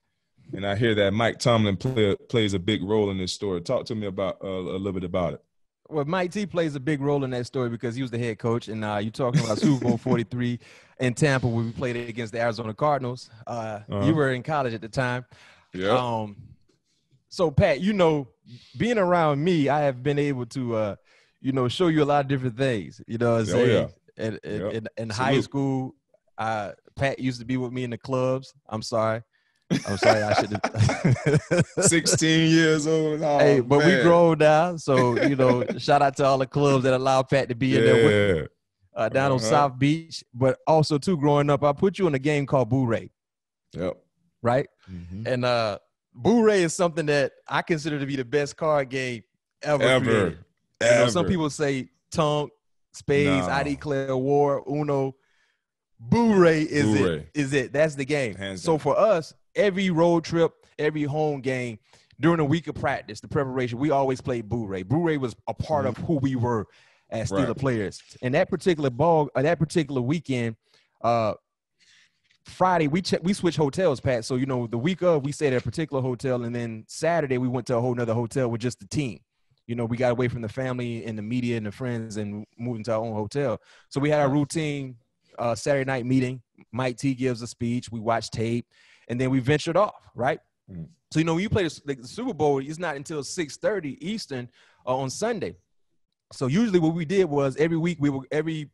And I hear that Mike Tomlin plays a big role in this story. Talk to me about a little bit about it. Well, Mike T plays a big role in that story because he was the head coach, and you're talking about Super Bowl 43 in Tampa where we played against the Arizona Cardinals. You were in college at the time. Yeah. So, Pat, you know, being around me, I have been able to, you know, show you a lot of different things. You know what I'm saying? Yeah. In high school, Pat used to be with me in the clubs. I'm sorry. I should have. 16 years old. Oh, hey, but man. we grown now. So, you know, shout out to all the clubs that allow Pat to be in there with me. Down on South Beach. But also, too, growing up, I put you in a game called Boo Ray. Yep. Right? Mm-hmm. And Boo Ray is something that I consider to be the best card game ever created. You know, some people say Tonk, Spades, I Declare War, Uno. Boo Ray is it. That's the game. Hands so down. For us, every road trip, every home game, during a week of practice, the preparation, we always played Boo Ray. Boo Ray was a part of who we were as Steeler players. And that particular weekend, Friday, we switched hotels, Pat. So, you know, the week of, we stayed at a particular hotel, and then Saturday we went to a whole nother hotel with just the team. You know, we got away from the family and the media and the friends and moved into our own hotel. So we had our routine Saturday night meeting. Mike T gives a speech. We watch tape, and then we ventured off, right? Mm. So, you know, when you play the Super Bowl, it's not until 6:30 Eastern on Sunday. So usually what we did was every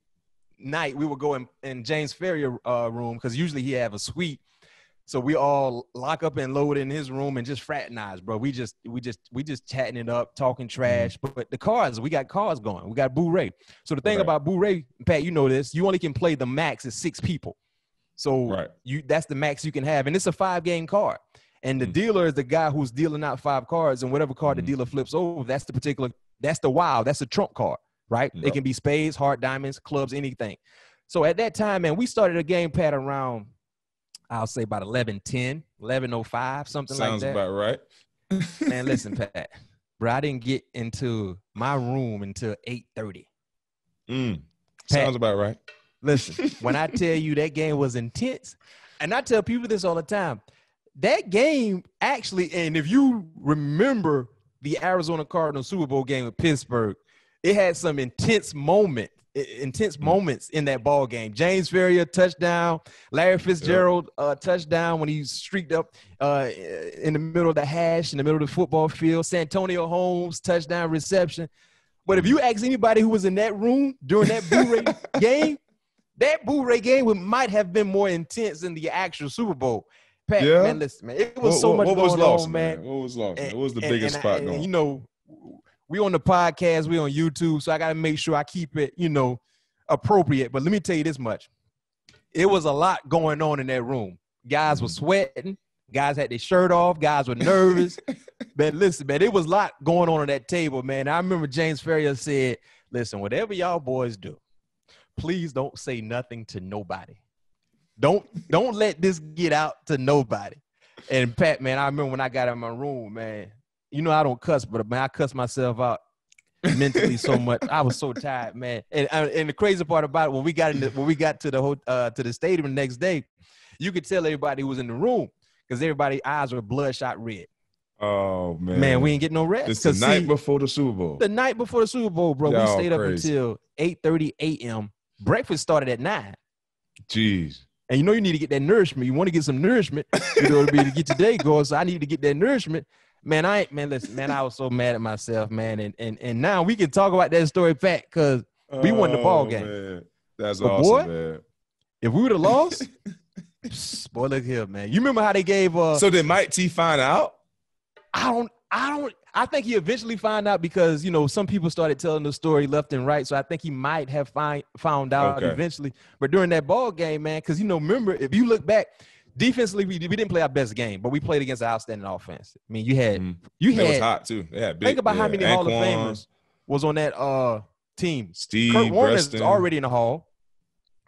night we would go in James Ferrier room, because usually he have a suite. So we all lock up and load in his room and just fraternize, bro. We just chatting it up, talking trash. But the cards, we got cards going. We got Boo Ray. So the thing about Boo Ray, Pat, you know this, you only can play the max is 6 people. So that's the max you can have. And it's a 5-game card. And the dealer is the guy who's dealing out 5 cards, and whatever card the dealer flips over, that's the wild, that's a trump card, right? Yep. It can be spades, heart, diamonds, clubs, anything. So at that time, man, we started a game, Pat, around, I'll say about 11:10, 11:05, something like that. Sounds about right. Man, listen, Pat, bro, I didn't get into my room until 8:30. Sounds about right. Listen, when I tell you that game was intense, and I tell people this all the time, that game actually, and if you remember the Arizona Cardinals Super Bowl game with Pittsburgh, it had some intense moments in that ball game. James Ferrier touchdown, Larry Fitzgerald touchdown when he streaked up in the middle of the hash, in the middle of the football field. Santonio Holmes touchdown reception. But if you ask anybody who was in that room during that Boo Ray game, that Boo Ray game might have been more intense than the actual Super Bowl. Pat, man, listen, man, it was so much going on, man. What was lost? What was the biggest spot going? You know, we on the podcast, we on YouTube, so I got to make sure I keep it, you know, appropriate. But let me tell you this much. It was a lot going on in that room. Guys were sweating. Guys had their shirt off. Guys were nervous. Man, listen, man, it was a lot going on at that table, man. I remember James Ferrier said, listen, whatever y'all boys do, please don't say nothing to nobody. Don't let this get out to nobody. And Pat, man, I remember when I got in my room, man, you know I don't cuss, but man, I cuss myself out mentally so much. I was so tired, man. And the crazy part about it, when we got to the stadium the next day, you could tell everybody who was in the room because everybody's eyes were bloodshot red. Oh man, man, we ain't getting no rest. It's the night before the Super Bowl. The night before the Super Bowl, bro. We stayed up until 8:30 a.m. Breakfast started at 9. Jeez. And you know you need to get that nourishment. You want to get some nourishment, you know, to get your day going. So I need to get that nourishment. Man, listen, man, I was so mad at myself, man. And now we can talk about that story, Pat, because we won the ball game. Man. That's awesome, boy, man. If we would have lost, boy, look here, man. You remember how they gave So did Mike T find out? I think he eventually found out because, you know, some people started telling the story left and right. So I think he might have found out eventually. But during that ball game, man, because, you know, remember, if you look back, defensively, we didn't play our best game, but we played against an outstanding offense. I mean, you had it was hot too. Yeah, think about how many Hall of Famers was on that team. Steve Kurt Warner's already in the Hall.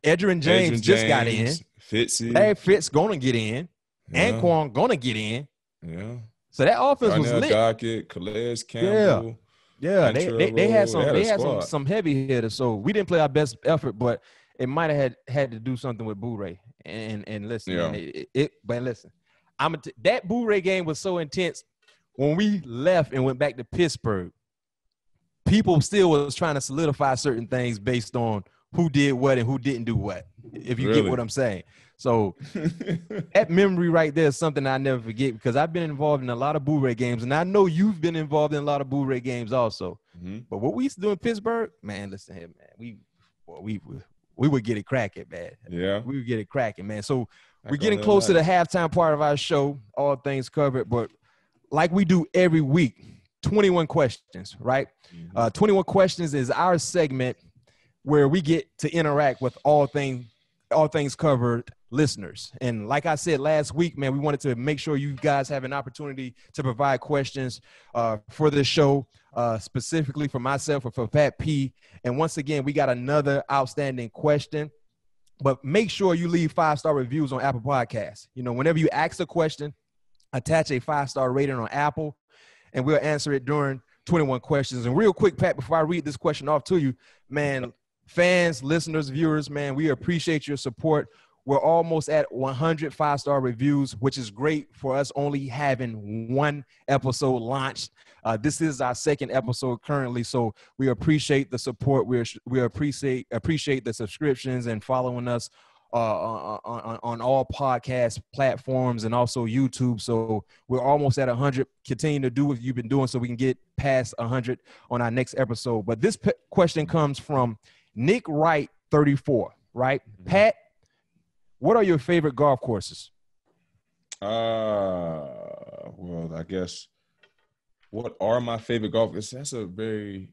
Edgerrin James just got in. Fitzy. Larry Fitz gonna get in. Anquan gonna get in. Yeah. So that offense was lit. Dockett, Calais Campbell. Yeah. They had some heavy hitters. So we didn't play our best effort, but it might have had to do something with Boo Ray. And listen, man, but listen, that Boo Ray game was so intense. When we left and went back to Pittsburgh, people still was trying to solidify certain things based on who did what and who didn't do what, if you get what I'm saying. So that memory right there is something I never forget, because I've been involved in a lot of Boo Ray games, and I know you've been involved in a lot of Boo Ray games also. But what we used to do in Pittsburgh, man, listen here, man, we would get it cracking, man. Yeah. We would get it cracking, man. So we're getting close to the halftime part of our show, all things covered, but like we do every week, 21 questions, right? 21 questions is our segment where we get to interact with all things covered listeners. And like I said last week, man, we wanted to make sure you guys have an opportunity to provide questions for the show, specifically for myself or for Pat P. And once again, we got another outstanding question. But make sure you leave 5-star reviews on Apple Podcasts. You know, whenever you ask a question, attach a 5-star rating on Apple, and we'll answer it during 21 questions. And real quick, Pat, before I read this question off to you, man, fans, listeners, viewers, man, we appreciate your support. We're almost at 100 5-star reviews, which is great for us only having one episode launched. This is our second episode currently, so we appreciate the support. We appreciate the subscriptions and following us on all podcast platforms and also YouTube. So we're almost at 100. Continue to do what you've been doing so we can get past 100 on our next episode. But this question comes from Nick Wright 34, right? Pat, what are your favorite golf courses? Well, I guess what are my favorite golf courses? That's a very,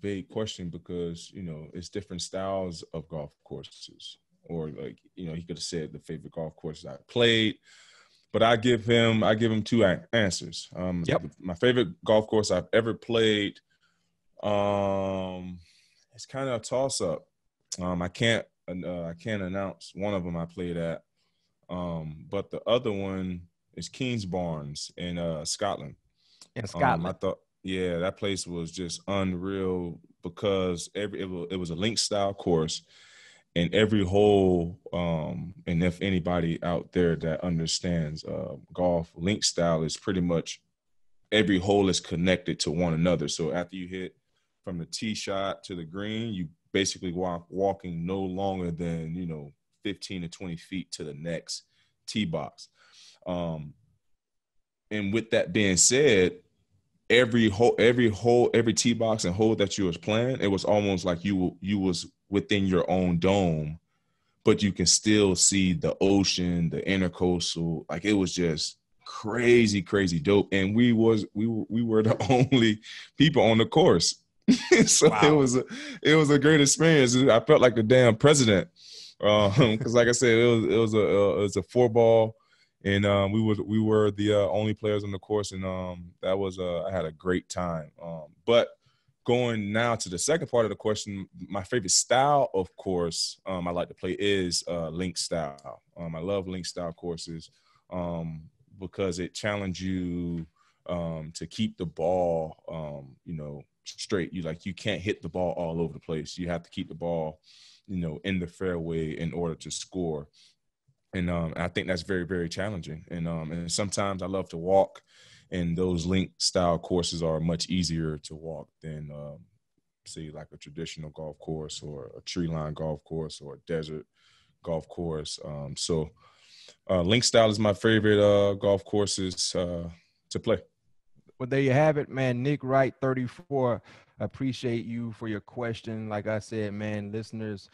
vague question, because, it's different styles of golf courses. Or like, he could have said the favorite golf courses I played, but I give him two answers. My favorite golf course I've ever played, it's kind of a toss up. I can't announce one of them I played at, but the other one is Kingsbarns in Scotland. In Scotland, I thought, that place was just unreal, because it was a link style course, and every hole. And if anybody out there that understands golf, link style is pretty much every hole is connected to one another. So after you hit from the tee shot to the green, you basically walking no longer than 15 to 20 feet to the next tee box. And with that being said, every tee box and hole that you was playing, it was almost like you was within your own dome, but you can still see the ocean, the intercoastal. Like, it was just crazy dope. And we were the only people on the course. So wow. It was a great experience. I felt like the damn president, because like I said, it was a 4-ball, and we were the only players on the course, and that was I had a great time. But going now to the second part of the question, my favorite style of course I like to play is link style. I love link style courses because it challenges you to keep the ball straight. You can't hit the ball all over the place. You have to keep the ball in the fairway in order to score. And I think that's very, very challenging. And sometimes I love to walk, and those link style courses are much easier to walk than, say, like a traditional golf course or a tree line golf course or a desert golf course. So link style is my favorite golf courses to play. Well, there you have it, man. Nick Wright, 34. Appreciate you for your question. Like I said, man, listeners,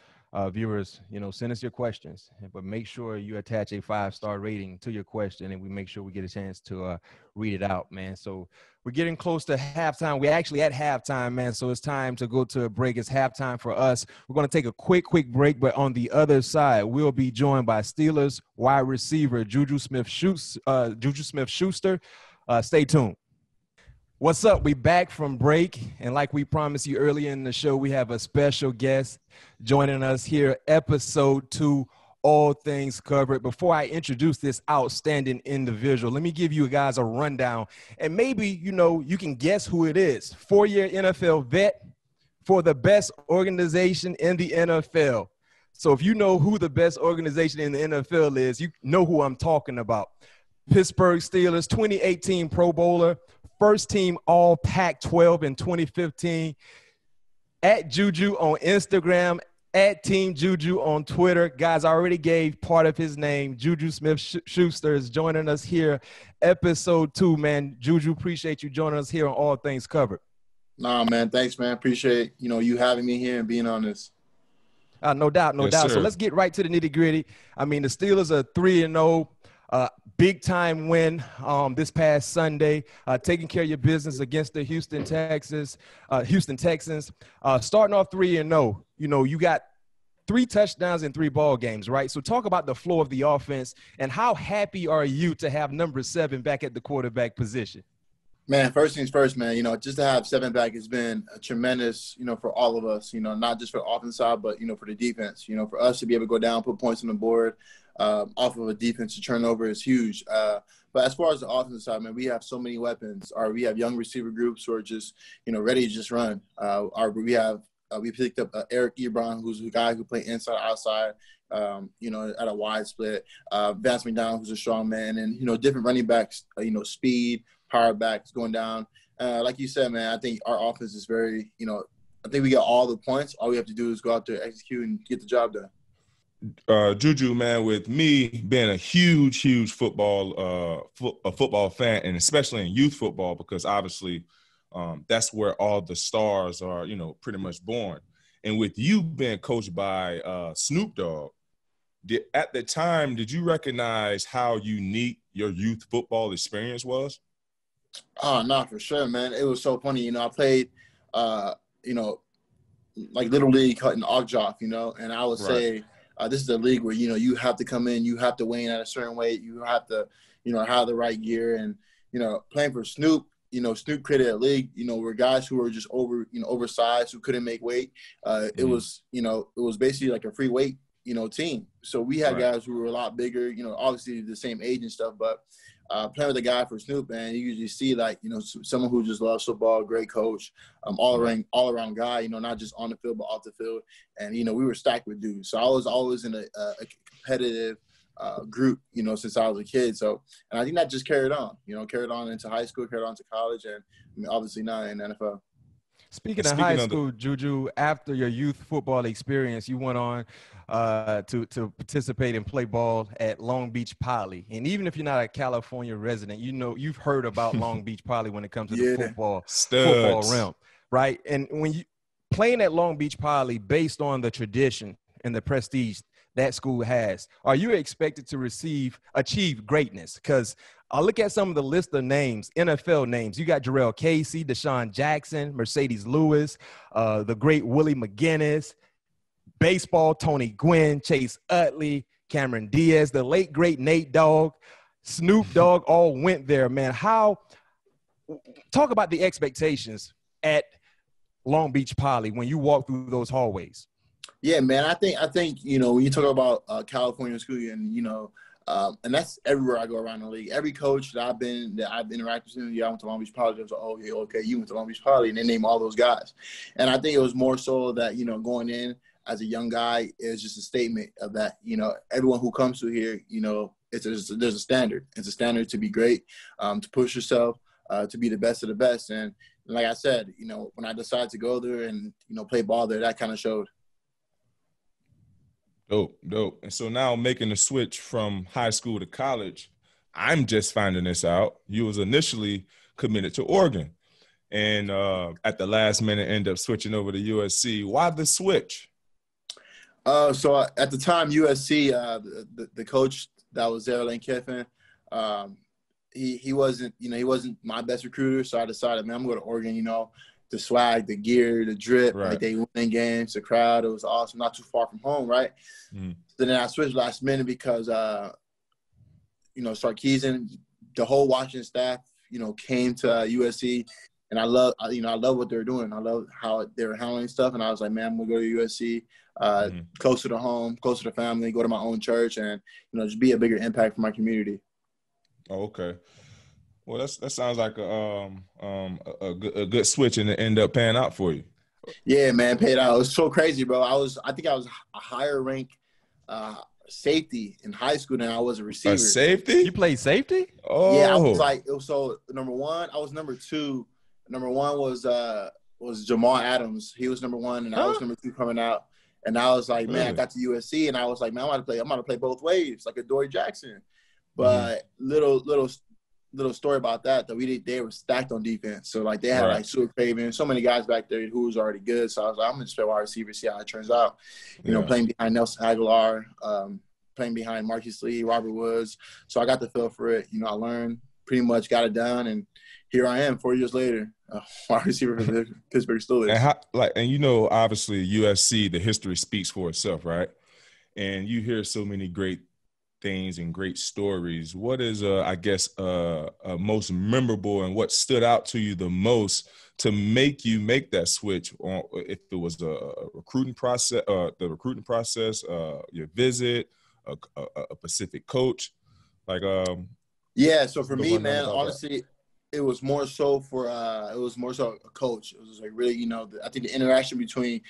viewers, send us your questions, but make sure you attach a 5-star rating to your question, and we make sure we get a chance to read it out, man. So we're getting close to halftime. We're actually at halftime, man. So it's time to go to a break. It's halftime for us. We're going to take a quick break, but on the other side, we'll be joined by Steelers wide receiver JuJu Smith-Schuster. Stay tuned. What's up? We back from break, and like we promised you earlier in the show, we have a special guest joining us here, episode 2, All Things Covered. Before I introduce this outstanding individual, let me give you guys a rundown, and maybe you can guess who it is. 4-year NFL vet for the best organization in the NFL. So if you know who the best organization in the NFL is, you know who I'm talking about. Pittsburgh Steelers, 2018 Pro Bowler, first team All Pac-12 in 2015. at JuJu on Instagram, at Team JuJu on Twitter. Guys, I already gave part of his name. JuJu Smith-Schuster is joining us here, episode 2, man. JuJu, appreciate you joining us here on All Things Covered. Nah, man. Thanks, man. Appreciate, you having me here and being on this. No doubt, no doubt. Sir. So let's get right to the nitty-gritty. I mean, the Steelers are 3-0. Big-time win this past Sunday, taking care of your business against the Houston Texans. Starting off 3-0, you got 3 touchdowns in 3 ball games, right? So talk about the flow of the offense and how happy are you to have number 7 back at the quarterback position? Man, first things first, man, just to have 7 back has been a tremendous, for all of us, not just for the offense side, but, for the defense, for us to be able to go down, put points on the board off of a defensive turnover is huge. But as far as the offensive side, man, we have so many weapons. We have young receiver groups who are just, ready to just run. We picked up Eric Ebron, who's a guy who played inside, outside, at a wide split. Vance McDonald, who's a strong man, and, different running backs, speed, power backs going down. Like you said, man, I think our offense is very, I think we got all the points. All we have to do is go out there, execute, and get the job done. JuJu, man, with me being a huge football fan, and especially in youth football, because obviously that's where all the stars are, pretty much born. And with you being coached by Snoop Dogg, at the time, did you recognize how unique your youth football experience was? Oh, no, for sure, man. It was so funny. I played, like Little League in Ogjaf, and I would say this is a league where, you have to come in, you have to weigh in at a certain weight, you have to, have the right gear. And, playing for Snoop, Snoop created a league, where guys who were just oversized, who couldn't make weight. It was basically like a free weight, team. So we had guys who were a lot bigger, obviously the same age and stuff, but playing with a guy for Snoop, man, you usually see someone who just loves football, great coach, all around guy, not just on the field but off the field. And we were stacked with dudes. So I was always in a competitive group, since I was a kid. So, and I think that just carried on into high school, carried on to college, and obviously now in the NFL. Speaking of high school, JuJu, after your youth football experience, you went on to participate and play ball at Long Beach Poly. And even if you're not a California resident, you've heard about Long Beach Poly when it comes to the football realm, right? And when you playing at Long Beach Poly, based on the tradition and the prestige that school has, are you expected to achieve greatness? Because I look at some of the list of names, NFL names. You got Jarrell Casey, Deshaun Jackson, Mercedes Lewis, the great Willie McGinnis, baseball, Tony Gwynn, Chase Utley, Cameron Diaz, the late, great Nate Dogg, Snoop Dogg, all went there, man. Talk about the expectations at Long Beach Poly when you walk through those hallways. Yeah, man, I think when you talk about California school, and that's everywhere I go around the league. Every coach that I've interacted with, I went to Long Beach Poly. They was like, oh, yeah, okay, you went to Long Beach Poly, and they name all those guys. And I think it was more so that going in as a young guy is just a statement of that. Everyone who comes to here, there's a standard. It's a standard to be great, to push yourself, to be the best of the best. And like I said, when I decided to go there and play ball there, that kind of showed. Dope. And so now making the switch from high school to college, I'm just finding this out. You was initially committed to Oregon, and at the last minute end up switching over to USC. Why the switch? So at the time, USC, the coach that was there, Lane Kiffin, he wasn't my best recruiter. So I decided, man, I'm going to Oregon. The swag, the gear, the drip, like they win games, the crowd, it was awesome. Not too far from home, right? So then I switched last minute because, Sarkisian, the whole Washington staff, came to USC, and I love what they're doing. I love how they were handling stuff, and I was like, man, I'm gonna go to USC, closer to home, closer to family, go to my own church, and just be a bigger impact for my community. Oh, okay. Well, that sounds like a good switch, and it ended up paying out for you. Yeah, man, paid out. It was so crazy, bro. I think I was a higher rank safety in high school than I was a receiver. A safety? You played safety? Oh, yeah. I was so number one. I was number two. Number one was was Jamal Adams. He was number 1, and I was number 2 coming out. And I was like, man, I got to USC, and I was like, man, I'm going to play both ways, like a Dory Jackson. But little story about that they were stacked on defense. So like they had like Stuart Craven, so many guys back there who was already good. So I was like, I'm gonna just play wide receiver, see how it turns out. You know, playing behind Nelson Aguilar, playing behind Marquise Lee, Robert Woods. So I got the feel for it. You know, I learned, pretty much got it done, and here I am 4 years later, wide receiver for the Pittsburgh Steelers. And you know, obviously USC, the history speaks for itself, right? And you hear so many great things and great stories. What is, I guess, most memorable, and what stood out to you the most to make you make that switch? On, if it was a recruiting process, your visit, a Pacific coach, like yeah. So for me, man, honestly, it was more so a coach. It was like really, you know, I think the interaction between,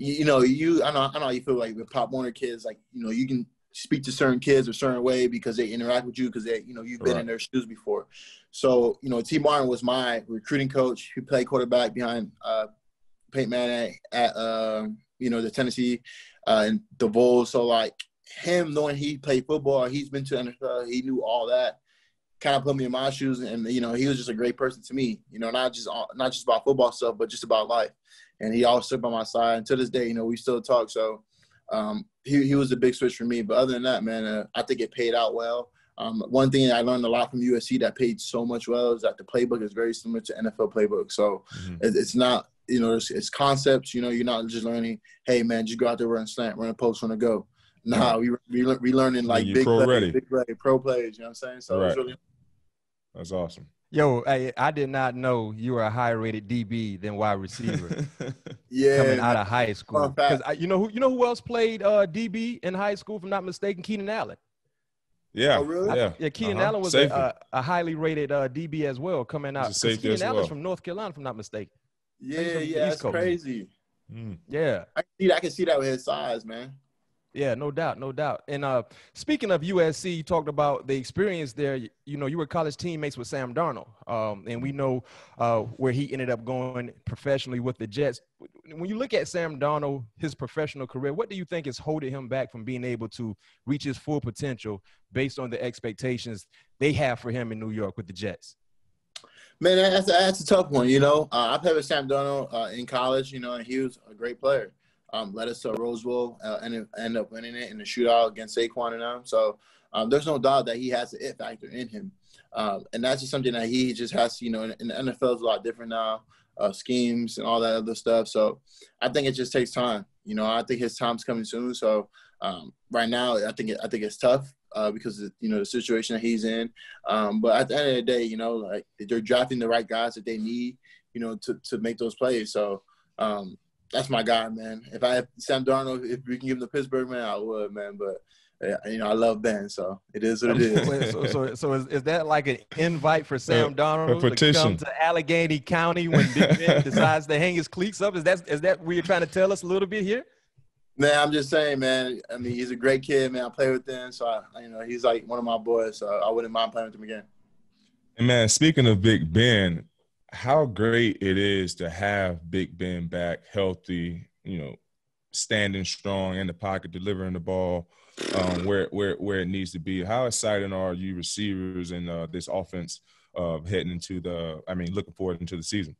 I know how you feel like with Pop Warner kids, like, you know, you can speak to certain kids a certain way because they interact with you because they, you know, you've been in their shoes before. So, you know, T. Martin was my recruiting coach. He played quarterback behind Peyton Manning at the Tennessee and the Bulls. So like him knowing he played football, he's been to NFL, he knew all that, kind of put me in my shoes. And, you know, he was just a great person to me, you know, not just about football stuff, but just about life. And he always stood by my side. And to this day, you know, we still talk. So he was a big switch for me. But other than that, man, I think it paid out well. One thing I learned a lot from USC that paid so much well is that the playbook is very similar to NFL playbook. So it's not, you know, it's concepts. You know, you're not just learning, hey, man, just go out there, run slant, run a post, run a go. Nah, we learning like big pro plays. You know what I'm saying? So it's really – That's awesome. Yo, I did not know you were a higher rated DB than wide receiver. Coming out of high school. Because you know who else played DB in high school, if I'm not mistaken? Keenan Allen. Yeah. Oh, really? Yeah, Keenan Allen was a highly rated DB as well coming out. Keenan Allen's from North Carolina, if I'm not mistaken. Yeah, that's crazy. Yeah. I can see that with his size, man. Yeah, no doubt. And speaking of USC, you talked about the experience there. You know, you were college teammates with Sam Darnold, and we know where he ended up going professionally with the Jets. When you look at Sam Darnold, his professional career, what do you think is holding him back from being able to reach his full potential based on the expectations they have for him in New York with the Jets? Man, that's a tough one, you know. I played with Sam Darnold in college, you know, and he was a great player. Led us to a Rose Bowl and end up winning it in the shootout against Saquon and them. So there's no doubt that he has the it factor in him. And that's just something that he just has to, you know, in the NFL is a lot different now, schemes and all that other stuff. So I think it just takes time. You know, I think his time's coming soon. So right now, I think it's tough because of, you know, the situation that he's in. But at the end of the day, you know, like they're drafting the right guys that they need, you know, to make those plays. So that's my guy, man. If I have Sam Darnold, if we can give him to Pittsburgh, man, I would, man. But, you know, I love Ben, so it is what it is. So is that like an invite for Sam Darnold to come to Allegheny County when Big Ben decides to hang his cleats up? Is that what you're trying to tell us a little bit here? Man, I'm just saying, man. I mean, he's a great kid, man. I play with him, so you know, he's like one of my boys. So I wouldn't mind playing with him again. And man, speaking of Big Ben, how great it is to have Big Ben back healthy, you know, standing strong in the pocket, delivering the ball where it needs to be. How excited are you receivers and this offense looking forward into the season?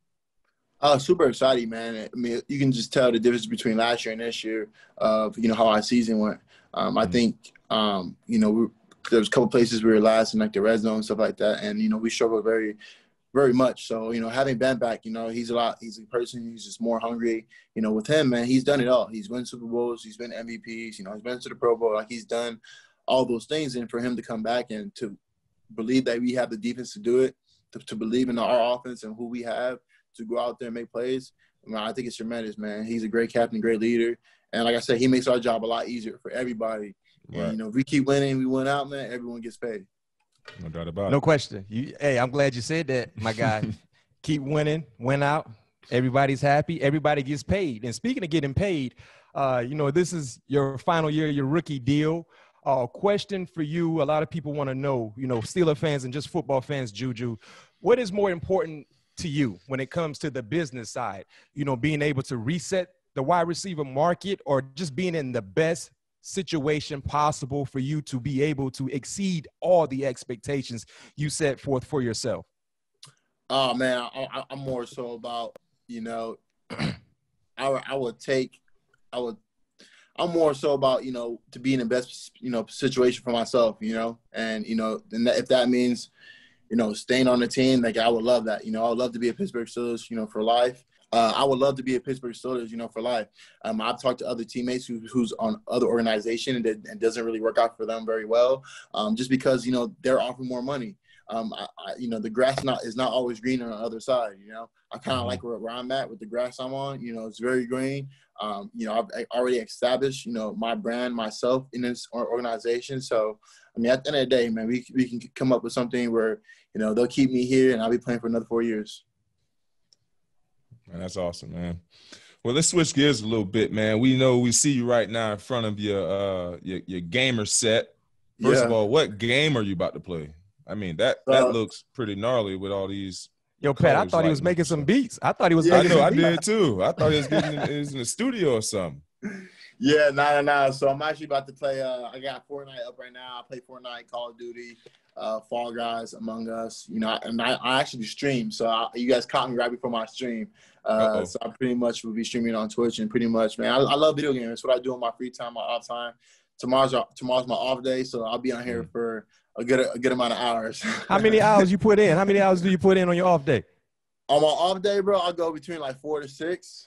Super exciting, man. I mean, you can just tell the difference between last year and this year of, you know, how our season went. I think, you know, there was a couple places we were last in like the red zone and stuff like that. And, you know, we struggled very, very much. So, you know, having Ben back, you know, he's a person who's just more hungry. You know, with him, man, he's done it all. He's won Super Bowls. He's been MVPs. You know, he's been to the Pro Bowl. Like, he's done all those things. And for him to come back and to believe that we have the defense to do it, to believe in our offense and who we have to go out there and make plays, I think it's tremendous, man. He's a great captain, great leader. And like I said, he makes our job a lot easier for everybody. Right. And, you know, if we keep winning, we win out, man, everyone gets paid. No doubt about it. No question. Hey, I'm glad you said that, my guy. Keep winning, win out. Everybody's happy. Everybody gets paid. And speaking of getting paid, you know, this is your final year, your rookie deal. Question for you. A lot of people want to know, you know, Steeler fans and just football fans, JuJu, what is more important to you when it comes to the business side? You know, being able to reset the wide receiver market, or just being in the best situation possible for you to be able to exceed all the expectations you set forth for yourself? Oh man, I'm more so about, you know, I'm more so about, you know, to be in the best, you know, situation for myself, you know, and, you know, and if that means, you know, staying on the team, like I would love that. You know, I would love to be a Pittsburgh Steelers, you know, for life. I would love to be a Pittsburgh Steelers, you know, for life. I've talked to other teammates who's on other organizations and doesn't really work out for them very well, just because, you know, they're offering more money. You know, the grass is not always green on the other side. You know, I kind of like where I'm at with the grass I'm on. You know, it's very green. You know, I've already established, you know, my brand, myself in this organization. So, I mean, at the end of the day, man, we can come up with something where, you know, they'll keep me here and I'll be playing for another 4 years. Man, that's awesome, man. Well, let's switch gears a little bit, man. We see you right now in front of your gamer set. First of all, what game are you about to play? I mean, that looks pretty gnarly with all these. Yo, Pat, I thought he was making some beats. I thought he was making some beats. I did too. I thought he was in the studio or something. Yeah, nah. So I'm actually about to play. I got Fortnite up right now. I play Fortnite, Call of Duty, Fall Guys, Among Us. You know, and I actually stream. So you guys caught me right before my stream. So I pretty much will be streaming on Twitch, and pretty much, man, I love video games. That's what I do on my free time, my off time. Tomorrow's my off day, so I'll be on here for a good amount of hours. How many hours you put in? How many hours do you put in on your off day? On my off day, bro, I'll go between like 4 to 6.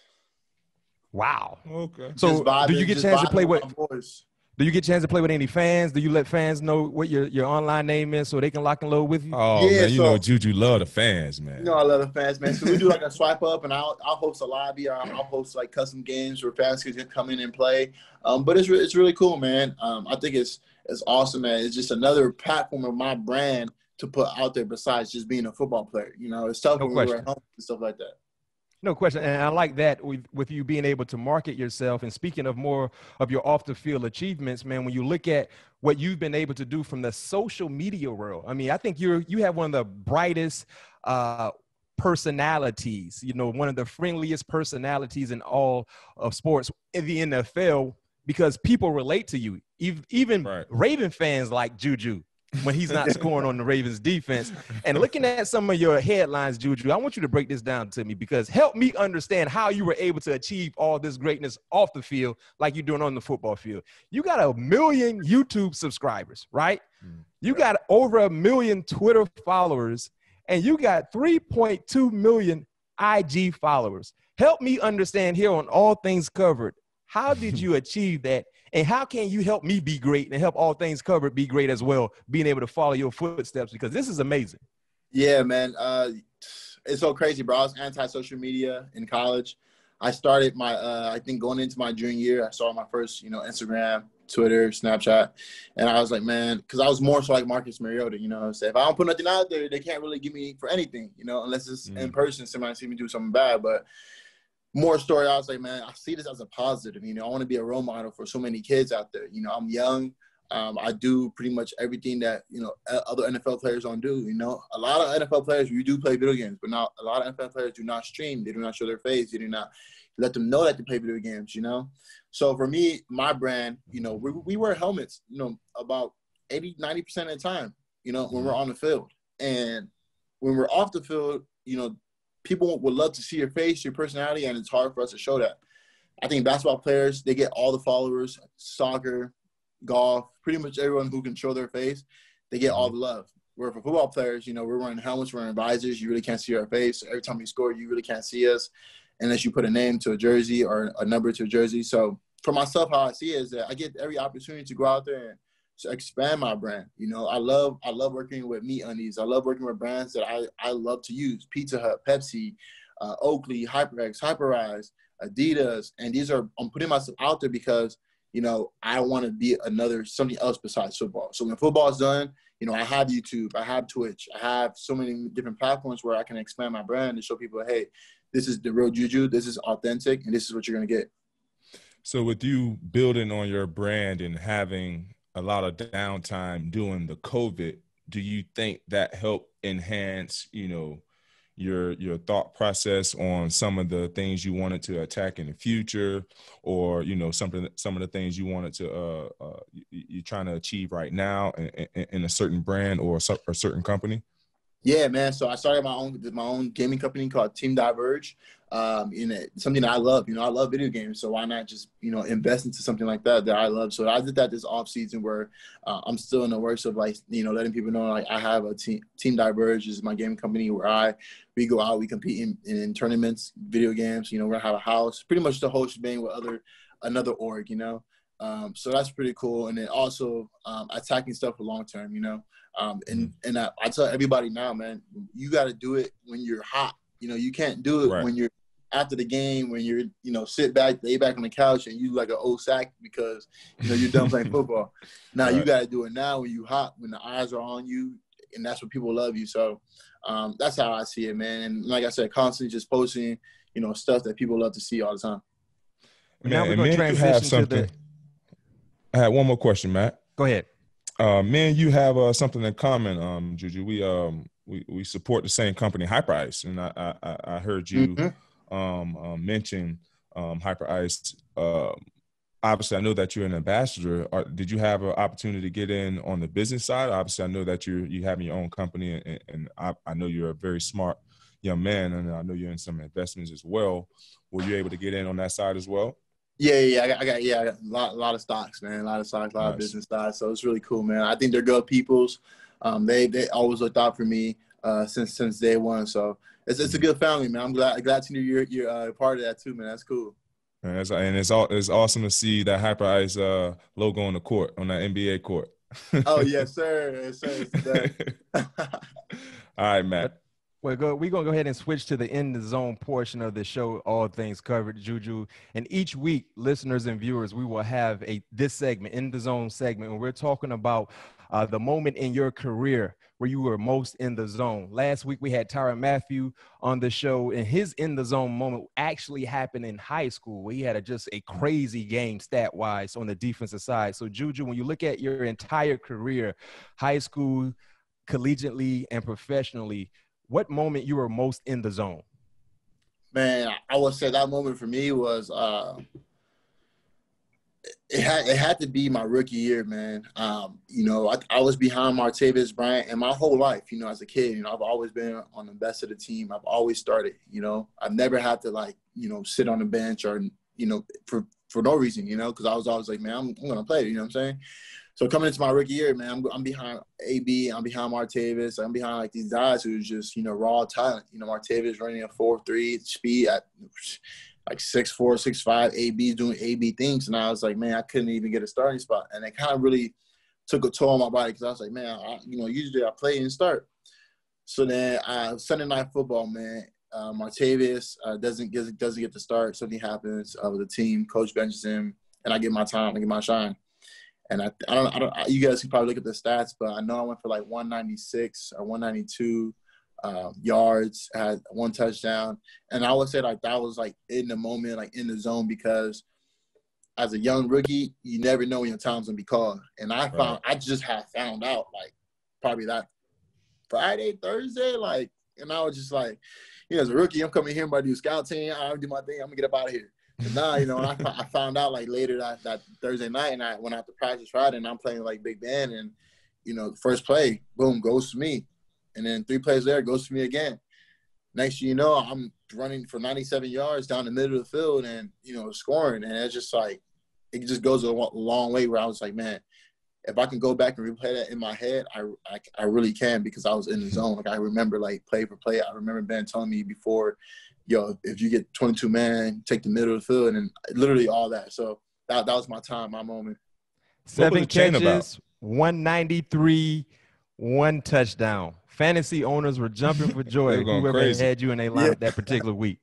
Wow. Okay. So do you get a chance to play with boys? Do you get a chance to play with any fans? Do you let fans know what your online name is so they can lock and load with you? Oh, yeah, man, you know JuJu love the fans, man. You know I love the fans, man. So we do like a swipe up, and I'll host a lobby, or I'll host like custom games where fans can come in and play. But it's really cool, man. I think it's awesome, man. It's just another platform of my brand to put out there besides just being a football player. You know, it's tough when we're at home and stuff like that. No question. And I like that with you being able to market yourself. And speaking of more of your off the field achievements, man, when you look at what you've been able to do from the social media world, I mean, I think you have one of the brightest personalities, you know, one of the friendliest personalities in all of sports in the NFL, because people relate to you. Even Raven fans like JuJu when he's not scoring on the Ravens defense. And looking at some of your headlines, JuJu, I want you to break this down to me, because help me understand how you were able to achieve all this greatness off the field like you're doing on the football field. You got 1 million YouTube subscribers, right? You got over 1 million Twitter followers, and you got 3.2 million IG followers. Help me understand here on All Things Covered, how did you achieve that? And how can you help me be great and help All Things Covered be great as well, being able to follow your footsteps? Because this is amazing. Yeah, man. It's so crazy, bro. I was anti-social media in college. I started my, I think going into my junior year, I started my first, you know, Instagram, Twitter, Snapchat. And I was like, man, because I was more so like Marcus Mariota, you know. So if I don't put nothing out there, they can't really give me for anything, you know, unless it's in person, somebody see me do something bad. But more story, I was like, man, I see this as a positive. You know, I want to be a role model for so many kids out there. You know, I'm young. I do pretty much everything that, you know, other NFL players don't do. You know, a lot of NFL players, we do play video games, but now a lot of NFL players do not stream. They do not show their face. They do not let them know that they play video games, you know. So for me, my brand, you know, we wear helmets, you know, about 80-90% of the time, you know, when we're on the field. And when we're off the field, you know, people would love to see your face, your personality, and it's hard for us to show that. I think basketball players, they get all the followers, soccer, golf, pretty much everyone who can show their face, they get all the love. Where for football players, you know, we're wearing helmets, we're wearing visors, you really can't see our face. Every time we score, you really can't see us unless you put a name to a jersey or a number to a jersey. So for myself, how I see it is that I get every opportunity to go out there and to expand my brand. You know, I love working with meat undies. I love working with brands that I love to use. Pizza Hut, Pepsi, Oakley, HyperX, Hyperize, Adidas. And these are, I'm putting myself out there because, you know, I want to be something else besides football. So when football is done, you know, I have YouTube, I have Twitch, I have so many different platforms where I can expand my brand and show people, hey, this is the real JuJu, this is authentic, and this is what you're going to get. So with you building on your brand and having a lot of downtime during the COVID, do you think that helped enhance, you know, your thought process on some of the things you wanted to attack in the future, or some of the things you wanted to you're trying to achieve right now in a certain brand or a certain company? Yeah, man. So I started my own gaming company called Team Diverge. Something that I love. I love video games. So why not just invest into something like that I love? So I did that this off season, where I'm still in the works of letting people know I have a Team Diverge is my gaming company where we go out, we compete in tournaments, video games. We're gonna have a house, pretty much the whole shebang with another org. So that's pretty cool. And then also attacking stuff for long term. And I tell everybody now, man, you got to do it when you're hot. You can't do it when you're after the game, when you're, lay back on the couch and you like an old sack because, you're done playing football. Now you got to do it now when you're hot, when the eyes are on you, and that's when people love you. So that's how I see it, man. And like I said, constantly just posting, stuff that people love to see all the time. Man, now we're going to transition to I had one more question, Matt. Go ahead. Man, you have something in common, JuJu. We support the same company, Hyper Ice, and I heard you mention Hyper Ice. Obviously, I know that you're an ambassador. Did you have an opportunity to get in on the business side? Obviously, I know that you have your own company, and I know you're a very smart young man, and I know you're in some investments as well. Were you able to get in on that side as well? Yeah. I got a lot of stocks, man. A lot of stocks, a lot of business stocks. So it's really cool, man. I think they're good peoples. They always looked out for me since day one. So it's a good family, man. I'm glad to know you're part of that too, man. That's cool. And it's awesome to see that Hyper Ice logo on the court, on that NBA court. Oh yes, sir. Yes, sir. All right, Matt. We're going to go ahead and switch to the In the Zone portion of the show, all things covered, JuJu. And each week, listeners and viewers, we will have this segment, In the Zone segment, and we're talking about the moment in your career where you were most in the zone. Last week, we had Tyrann Mathieu on the show, and his In the Zone moment actually happened in high school, where he had just a crazy game stat-wise on the defensive side. So, JuJu, when you look at your entire career, high school, collegiately, and professionally, what moment you were most in the zone? Man, I would say that moment for me was it had to be my rookie year, man. I was behind Martavis Bryant, and my whole life, as a kid, I've always been on the best of the team. I've always started. I've never had to sit on the bench or for no reason, because I was always like, man, I'm gonna play. You know what I'm saying? So coming into my rookie year, man, I'm behind AB, I'm behind Martavis, I'm behind these guys who's just raw talent. Martavis running a 4.3 speed at 6'4", 6'5", AB doing AB things, and I was like, man, I couldn't even get a starting spot, and it kind of really took a toll on my body because I was like, man, usually I play and start. So then Sunday night football, man, Martavis doesn't get to start. Something happens with the team. Coach benches him, and I get my time, I get my shine. And I don't. You guys can probably look at the stats, but I know I went for 196 or 192 yards. I had one touchdown, and I would say that was in the moment, in the zone, because as a young rookie, you never know when your time's gonna be called. And I just had found out probably that Friday, Thursday, and I was just as a rookie, I'm coming here, I'm about to do scout team. I'm do my thing. I'm gonna get up out of here. And now, I found out later that Thursday night, and I went out to practice Friday, and I'm playing big band, and first play, boom, goes to me, and then 3 plays later goes to me again. Next thing you know, I'm running for 97 yards down the middle of the field, and scoring, and it's just it just goes a long way. Where I was like, man, if I can go back and replay that in my head, I really can, because I was in the zone. I remember play for play. I remember Ben telling me before, if you get 22 man, take the middle of the field, and literally all that. So that was my time, my moment. 7 catches, 193, 1 touchdown. Fantasy owners were jumping for joy. Whoever had you in their lineup that particular week.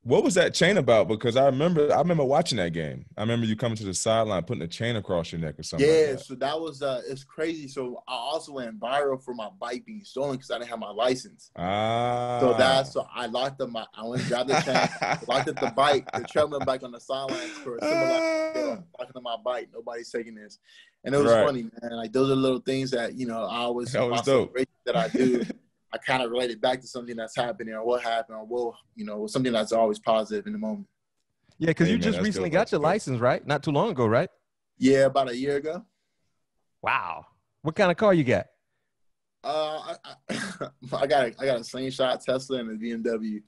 What was that chain about? Because I remember watching that game. I remember you coming to the sideline, putting a chain across your neck or something. Yeah, like that. So that was it's crazy. So I also went viral for my bike being stolen because I didn't have my license. So I locked up I went and grabbed the chain, locked up the bike, the treadmill bike on the sidelines for a symbol locking up my bike. Nobody's taking this. And it was funny, man. Those are little things that I always that was dope. that I do. I kind of relate it back to something that's happening or what happened or what, something that's always positive in the moment. Yeah, because you just recently got your license, right? Not too long ago, right? Yeah, about a year ago. Wow. What kind of car you got? I got a slingshot Tesla and a BMW.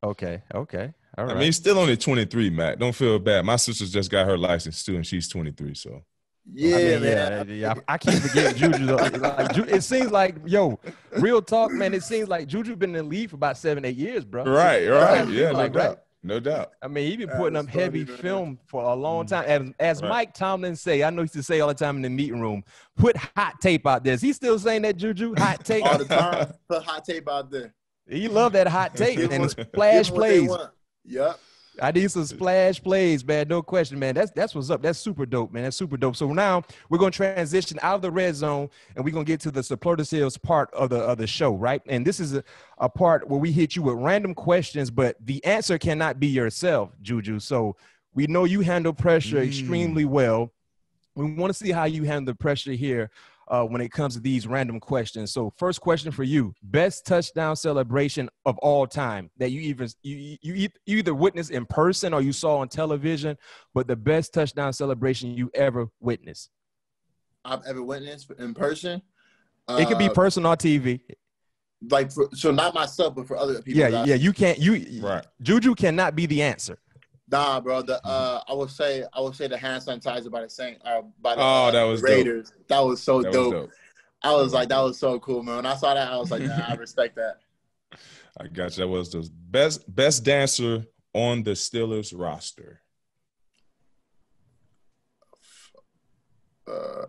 Okay. All right. I mean, he's still only 23, Matt. Don't feel bad. My sister just got her license too, and she's 23. So yeah, I mean, man. Yeah. I keep forgetting JuJu. Like, it seems like, real talk, man. It seems like JuJu been in the league for about 7-8 years, bro. Right. Yeah, like, no doubt. I mean, he been putting up heavy film for a long time. As Right. Mike Tomlin say, I know he used to say all the time in the meeting room, put hot tape out there. Is he still saying that, JuJu? Hot tape? All the time. Put hot tape out there. He love that hot tape and splash plays. Yep. I need some splash plays, man. No question, man. That's what's up. That's super dope, man. That's super dope. So now we're gonna transition out of the red zone and we're gonna get to the superlatives part of the show, right? And this is a part where we hit you with random questions, but the answer cannot be yourself, JuJu. So we know you handle pressure extremely well. We want to see how you handle the pressure here when it comes to these random questions. So first question for you, best touchdown celebration of all time that you either witnessed in person or you saw on television, but the best touchdown celebration you ever witnessed. I've ever witnessed in person. It could be person or TV. So not myself, but for other people. Yeah. You can't, right. JuJu cannot be the answer. Nah, bro. I would say the hand sanitizer by that was the Raiders. Dope. That was so dope. Was dope. I was like, that was so cool, man. When I saw that, I was like, nah, I respect that. I got you. That was the best dancer on the Steelers roster. Oh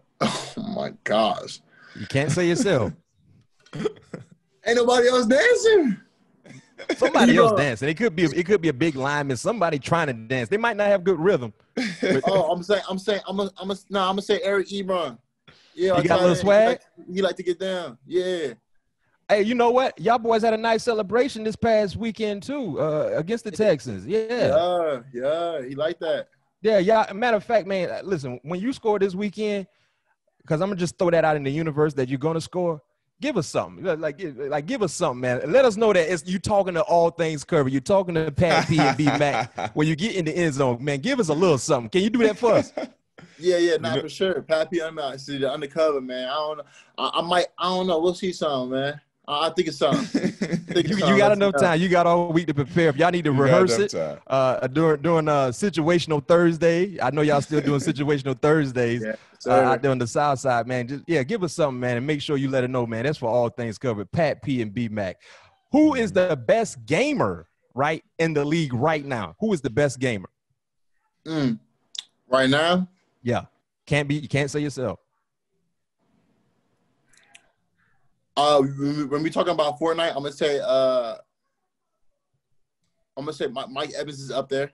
my gosh. You can't say yourself. Ain't nobody else dancing. Somebody else dancing. It could be a big lineman. Somebody trying to dance. They might not have good rhythm. I'm gonna say Eric Ebron. Yeah, you got a little swag. He like to get down. Yeah. Hey, you know what? Y'all boys had a nice celebration this past weekend too, against the Texans. Yeah. He like that. Yeah. Matter of fact, man, listen. When you score this weekend, because I'm gonna just throw that out in the universe that you're gonna score. Give us something. Like give us something, man. Let us know that it's you talking to all things covered. You're talking to Pat P and B Mac when you get in the end zone, man. Give us a little something. Can you do that for us? Yeah, for sure. Pat P, see the undercover, man. I don't know. I don't know. We'll see something, man. I think it's something. You got enough time. You got all week to prepare. If y'all need to rehearse it during situational Thursday, I know y'all still doing situational Thursdays out there on the South Side, man. Just give us something, man, and make sure you let it know, man. That's for all things covered. Pat P and B Mac. Who is the best gamer right in the league right now? Who is the best gamer? Right now? Yeah, you can't say yourself. When we talking about Fortnite, I'm gonna say Mike Evans is up there.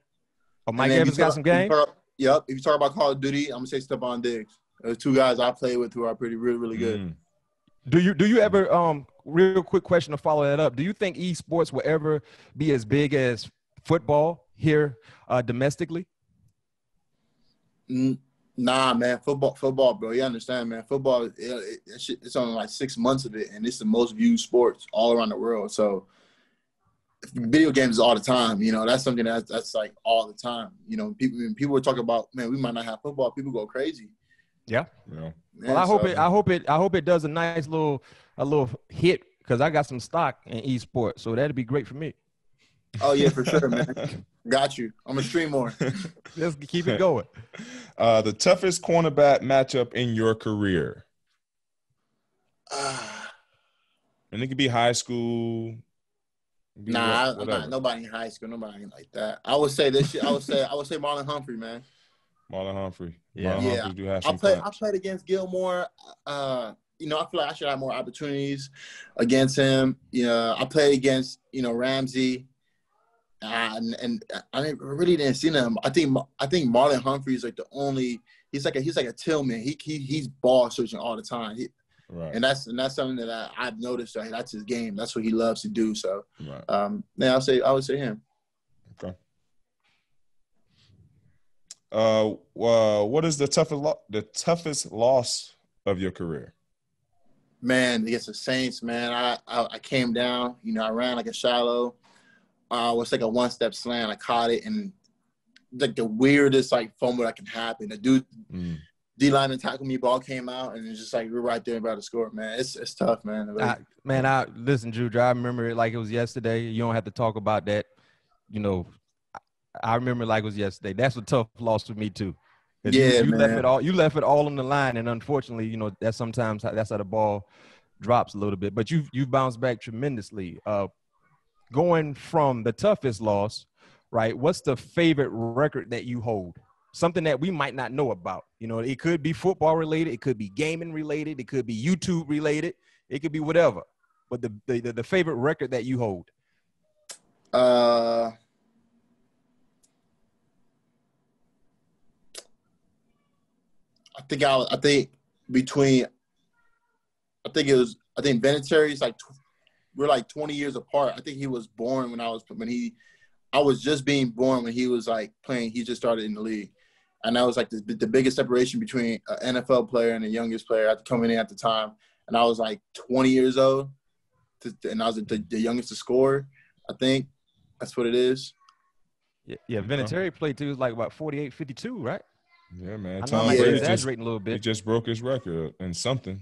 Oh, Mike Evans got some game. Yep. If you talk about Call of Duty, I'm gonna say Stephon Diggs. There's two guys I play with who are really good. Do you ever real quick question to follow that up? Do you think esports will ever be as big as football here domestically? Nah, man, football, bro. You understand, man? Football, it's only like 6 months of it, and it's the most viewed sports all around the world. So, video games all the time. That's something that's like all the time. People were talking about, man, we might not have football. People go crazy. Yeah. Man, well, I hope it does a nice little hit because I got some stock in esports, so that'd be great for me. Oh yeah, for sure, man. Got you. I'm gonna stream more. Let's keep it going. The toughest cornerback matchup in your career. And it could be high school. Nobody in high school. Nobody like that. I would say this shit. I would say Marlon Humphrey, man. Marlon Humphrey. Yeah. Humphrey do have some I played against Gilmore. I feel like I should have more opportunities against him. I played against Ramsey. And I really didn't see him. I think Marlon Humphrey is like the only. He's like a Tillman. He's ball searching all the time. Right. And that's something that I've noticed. That's his game. That's what he loves to do. So, right. I would say him. Okay. What is the toughest loss of your career? Man, against the Saints, man, I came down. You know, I ran like a shallow. It was like a one-step slant. I caught it, and like the weirdest like fumble that can happen. The dude, D-lineman tackled me, ball came out, and it's just like we're right there about to score. Man, it's tough, man. Listen, Juju, I remember it like it was yesterday. You don't have to talk about that. You know, I remember it like it was yesterday. That's a tough loss for me too. Yeah, you man. You left it all on the line, and unfortunately, you know, that's sometimes that's how the ball drops a little bit. But you've bounced back tremendously. Going from the toughest loss, right? What's the favorite record that you hold? Something that we might not know about. You know, it could be football related, it could be gaming related, it could be YouTube related, it could be whatever. But the favorite record that you hold. I think Vinatieri's like we're like 20 years apart. I think he was born I was just being born when he was like playing. He just started in the league, and that was like the biggest separation between an NFL player and the youngest player coming in at the time. And I was like 20 years old, and I was the youngest to score. I think that's what it is. Yeah. Vinatieri played to like about 48, 52, right? Yeah, man. Tom Brady exaggerating a little bit. He just broke his record in something.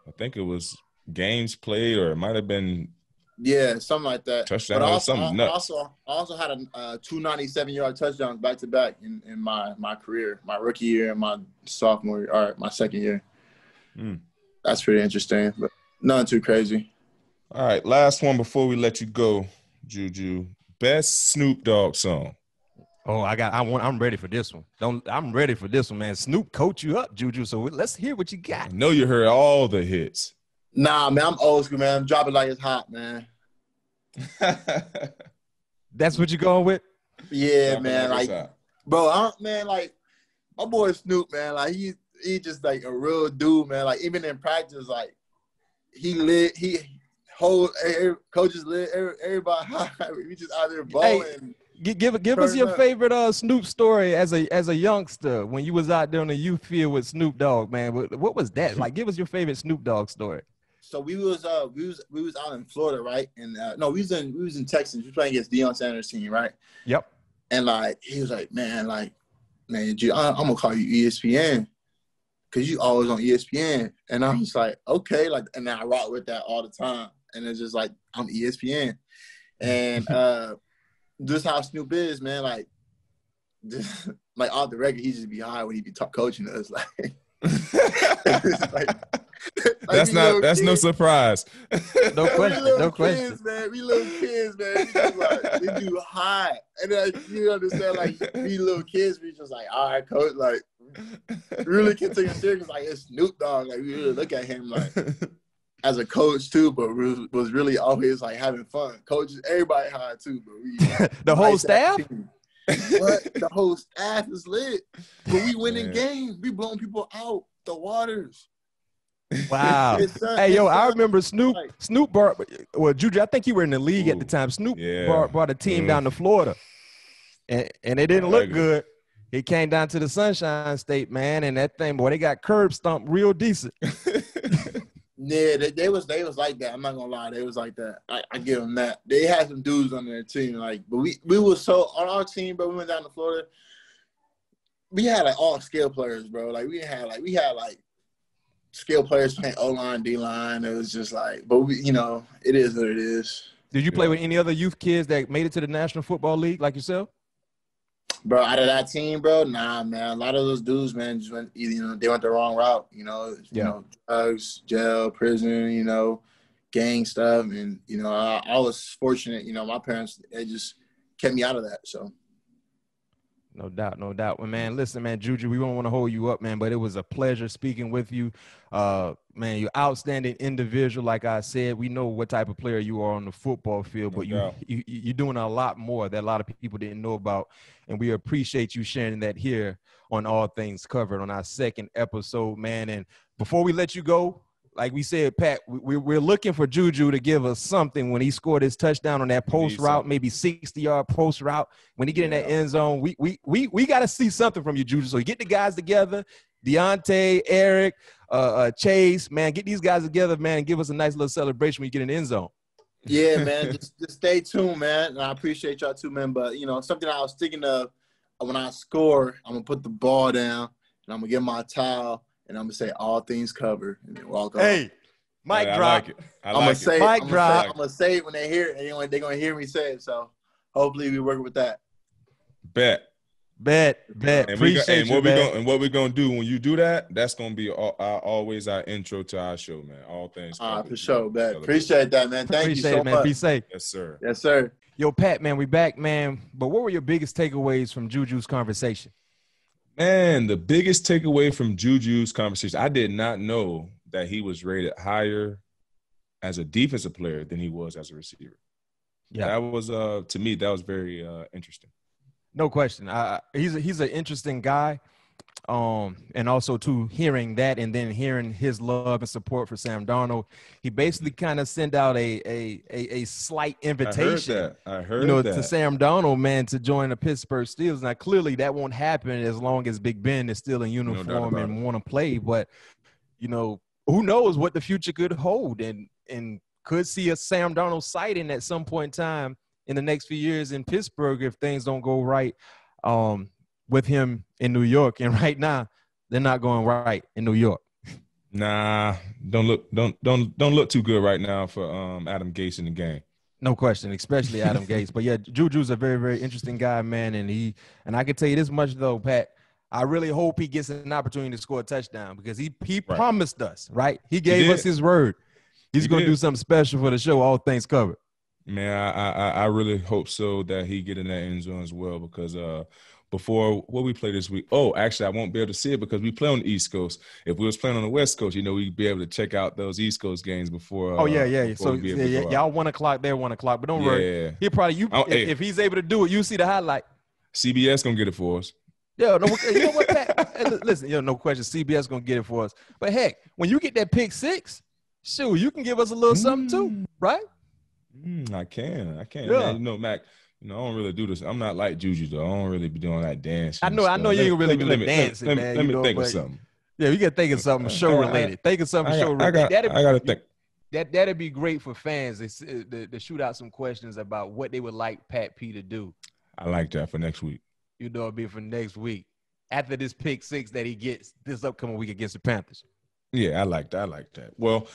I think it was games played, or it might have been something like that. Touchdown but or something nuts. I also had a 297-yard touchdowns back to back in my career, my rookie year and my my second year. That's pretty interesting, but nothing too crazy. All right, last one before we let you go, Juju. Best Snoop Dogg song. Oh, I'm ready for this one. I'm ready for this one, man. Snoop coach you up, Juju. So let's hear what you got. I know you heard all the hits. Nah, man, I'm old school, man. I'm dropping like it's hot, man. That's what you going with? Yeah, man. Like, bro, like my boy Snoop, man. Like he just like a real dude, man. Like even in practice, like coaches lit everybody high. We just out there balling. Hey, give us your favorite Snoop story as a youngster when you was out there on the youth field with Snoop Dogg, man. What was that like? Give us your favorite Snoop Dogg story. So we was out in Florida, right? And no, we was in Texas. We was playing against Deion Sanders' team, right? Yep. And like he was like, man, G, I'm gonna call you ESPN because you always on ESPN. And I was like, okay, like, and I rock with that all the time. And it's just like I'm ESPN, and this how Snoop is, man. Like, just, like off the record, he just be high when he be coaching us, like. That's no surprise. No question. Kids, man. We little kids, man. We just like we do high, and like you understand, like we little kids, we just like, all right, coach, like really can take it serious. Like it's Snoop Dogg, like we really look at him like as a coach too, but was really always like having fun. Coaches, everybody high too, but the whole staff. But the whole staff is lit. But we winning games. We blowing people out the waters. Wow. Hey, yo, I remember Snoop brought, well, Juju, I think you were in the league at the time. Snoop brought a team down to Florida. And it didn't look good. He came down to the Sunshine State, man, and that thing, boy, they got curb stomped real decent. Yeah, they was like that. I'm not gonna lie, they was like that. I give them that. They had some dudes on their team, like, but we was so on our team, bro. We went down to Florida. We had like all skill players, bro. Like we had skill players playing O-line, D-line. It was just like, but we, it is what it is. Did you play with any other youth kids that made it to the National Football League like yourself? Bro, out of that team, bro, nah, man. A lot of those dudes, man, just went they went the wrong route, drugs, jail, prison, gang stuff. And, I was fortunate, my parents, they just kept me out of that. So. No doubt. Well, man, listen, man, Juju, we don't want to hold you up, man, but it was a pleasure speaking with you. Man, you're outstanding individual. Like I said, we know what type of player you are on the football field, but you're doing a lot more that a lot of people didn't know about. And we appreciate you sharing that here on All Things Covered on our second episode, man. And before we let you go, like we said, Pat, we're looking for JuJu to give us something when he scored his touchdown on that post route, maybe 60-yard post route. When he get in that end zone, we got to see something from you, JuJu. So you get the guys together, Deontay, Eric, Chase, man, get these guys together, man, and give us a nice little celebration when you get in the end zone. Yeah, man, just stay tuned, man. And I appreciate y'all too, man. But, something I was thinking of when I score, I'm going to put the ball down, and I'm going to get my towel, and I'm going to say all things covered, and then walk off. Hey, mic drop. I like it. I'm going to say it when they hear it. They're going to hear me say it. So hopefully we work with that. Bet. And appreciate you, man. And what we're gonna do when you do that, that's gonna be always our intro to our show, man. All things covered. For sure, man. Appreciate that, man. Thank you so much. Be safe. Yes, sir. Yes, sir. Yo, Pat, man, we back, man. But what were your biggest takeaways from JuJu's conversation? Man, the biggest takeaway from JuJu's conversation, I did not know that he was rated higher as a defensive player than he was as a receiver. Yeah, that was to me that was very interesting. No question. He's an interesting guy, and also too hearing that and then hearing his love and support for Sam Darnold, he basically kind of sent out a slight invitation. I heard that to Sam Darnold, man, to join the Pittsburgh Steelers. Now clearly that won't happen as long as Big Ben is still in uniform and want to play. But who knows what the future could hold, and could see a Sam Darnold sighting at some point in time in the next few years in Pittsburgh if things don't go right with him in New York. And right now, they're not going right in New York. Nah, don't look too good right now for Adam Gase in the game. No question, especially Adam Gase. But yeah, JuJu's a very, very interesting guy, man. And I can tell you this much though, Pat. I really hope he gets an opportunity to score a touchdown because he promised us, right? He gave us his word. He's going to do something special for the show, all things covered. Man, I really hope so that he get in that end zone as well because before what we play this week. Oh, actually, I won't be able to see it because we play on the East Coast. If we was playing on the West Coast, we'd be able to check out those East Coast games before. So y'all 1 o'clock, they're 1 o'clock, but don't worry. He'll probably if he's able to do it, you see the highlight. CBS gonna get it for us. Yeah, no, you know what, Pat? Listen, no question, CBS gonna get it for us. But heck, when you get that pick six, shoot, you can give us a little something too, right? I can. Yeah. Man, Mac, I don't really do this. I'm not like JuJu though. I don't really be doing that dance. I know you ain't really dancing, man. Let me think of something. Yeah, we got to think of something show related. Think of something show related. I got to think. That'd be great for fans to shoot out some questions about what they would like Pat P to do. I like that for next week. It'll be for next week after this pick six that he gets this upcoming week against the Panthers. Yeah, I like that. Well,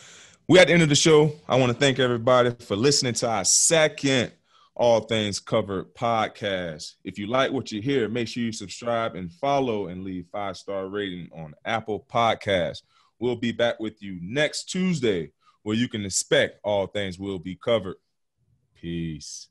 we're at the end of the show. I want to thank everybody for listening to our second All Things Covered podcast. If you like what you hear, make sure you subscribe and follow and leave 5-star rating on Apple Podcasts. We'll be back with you next Tuesday where you can expect all things will be covered. Peace.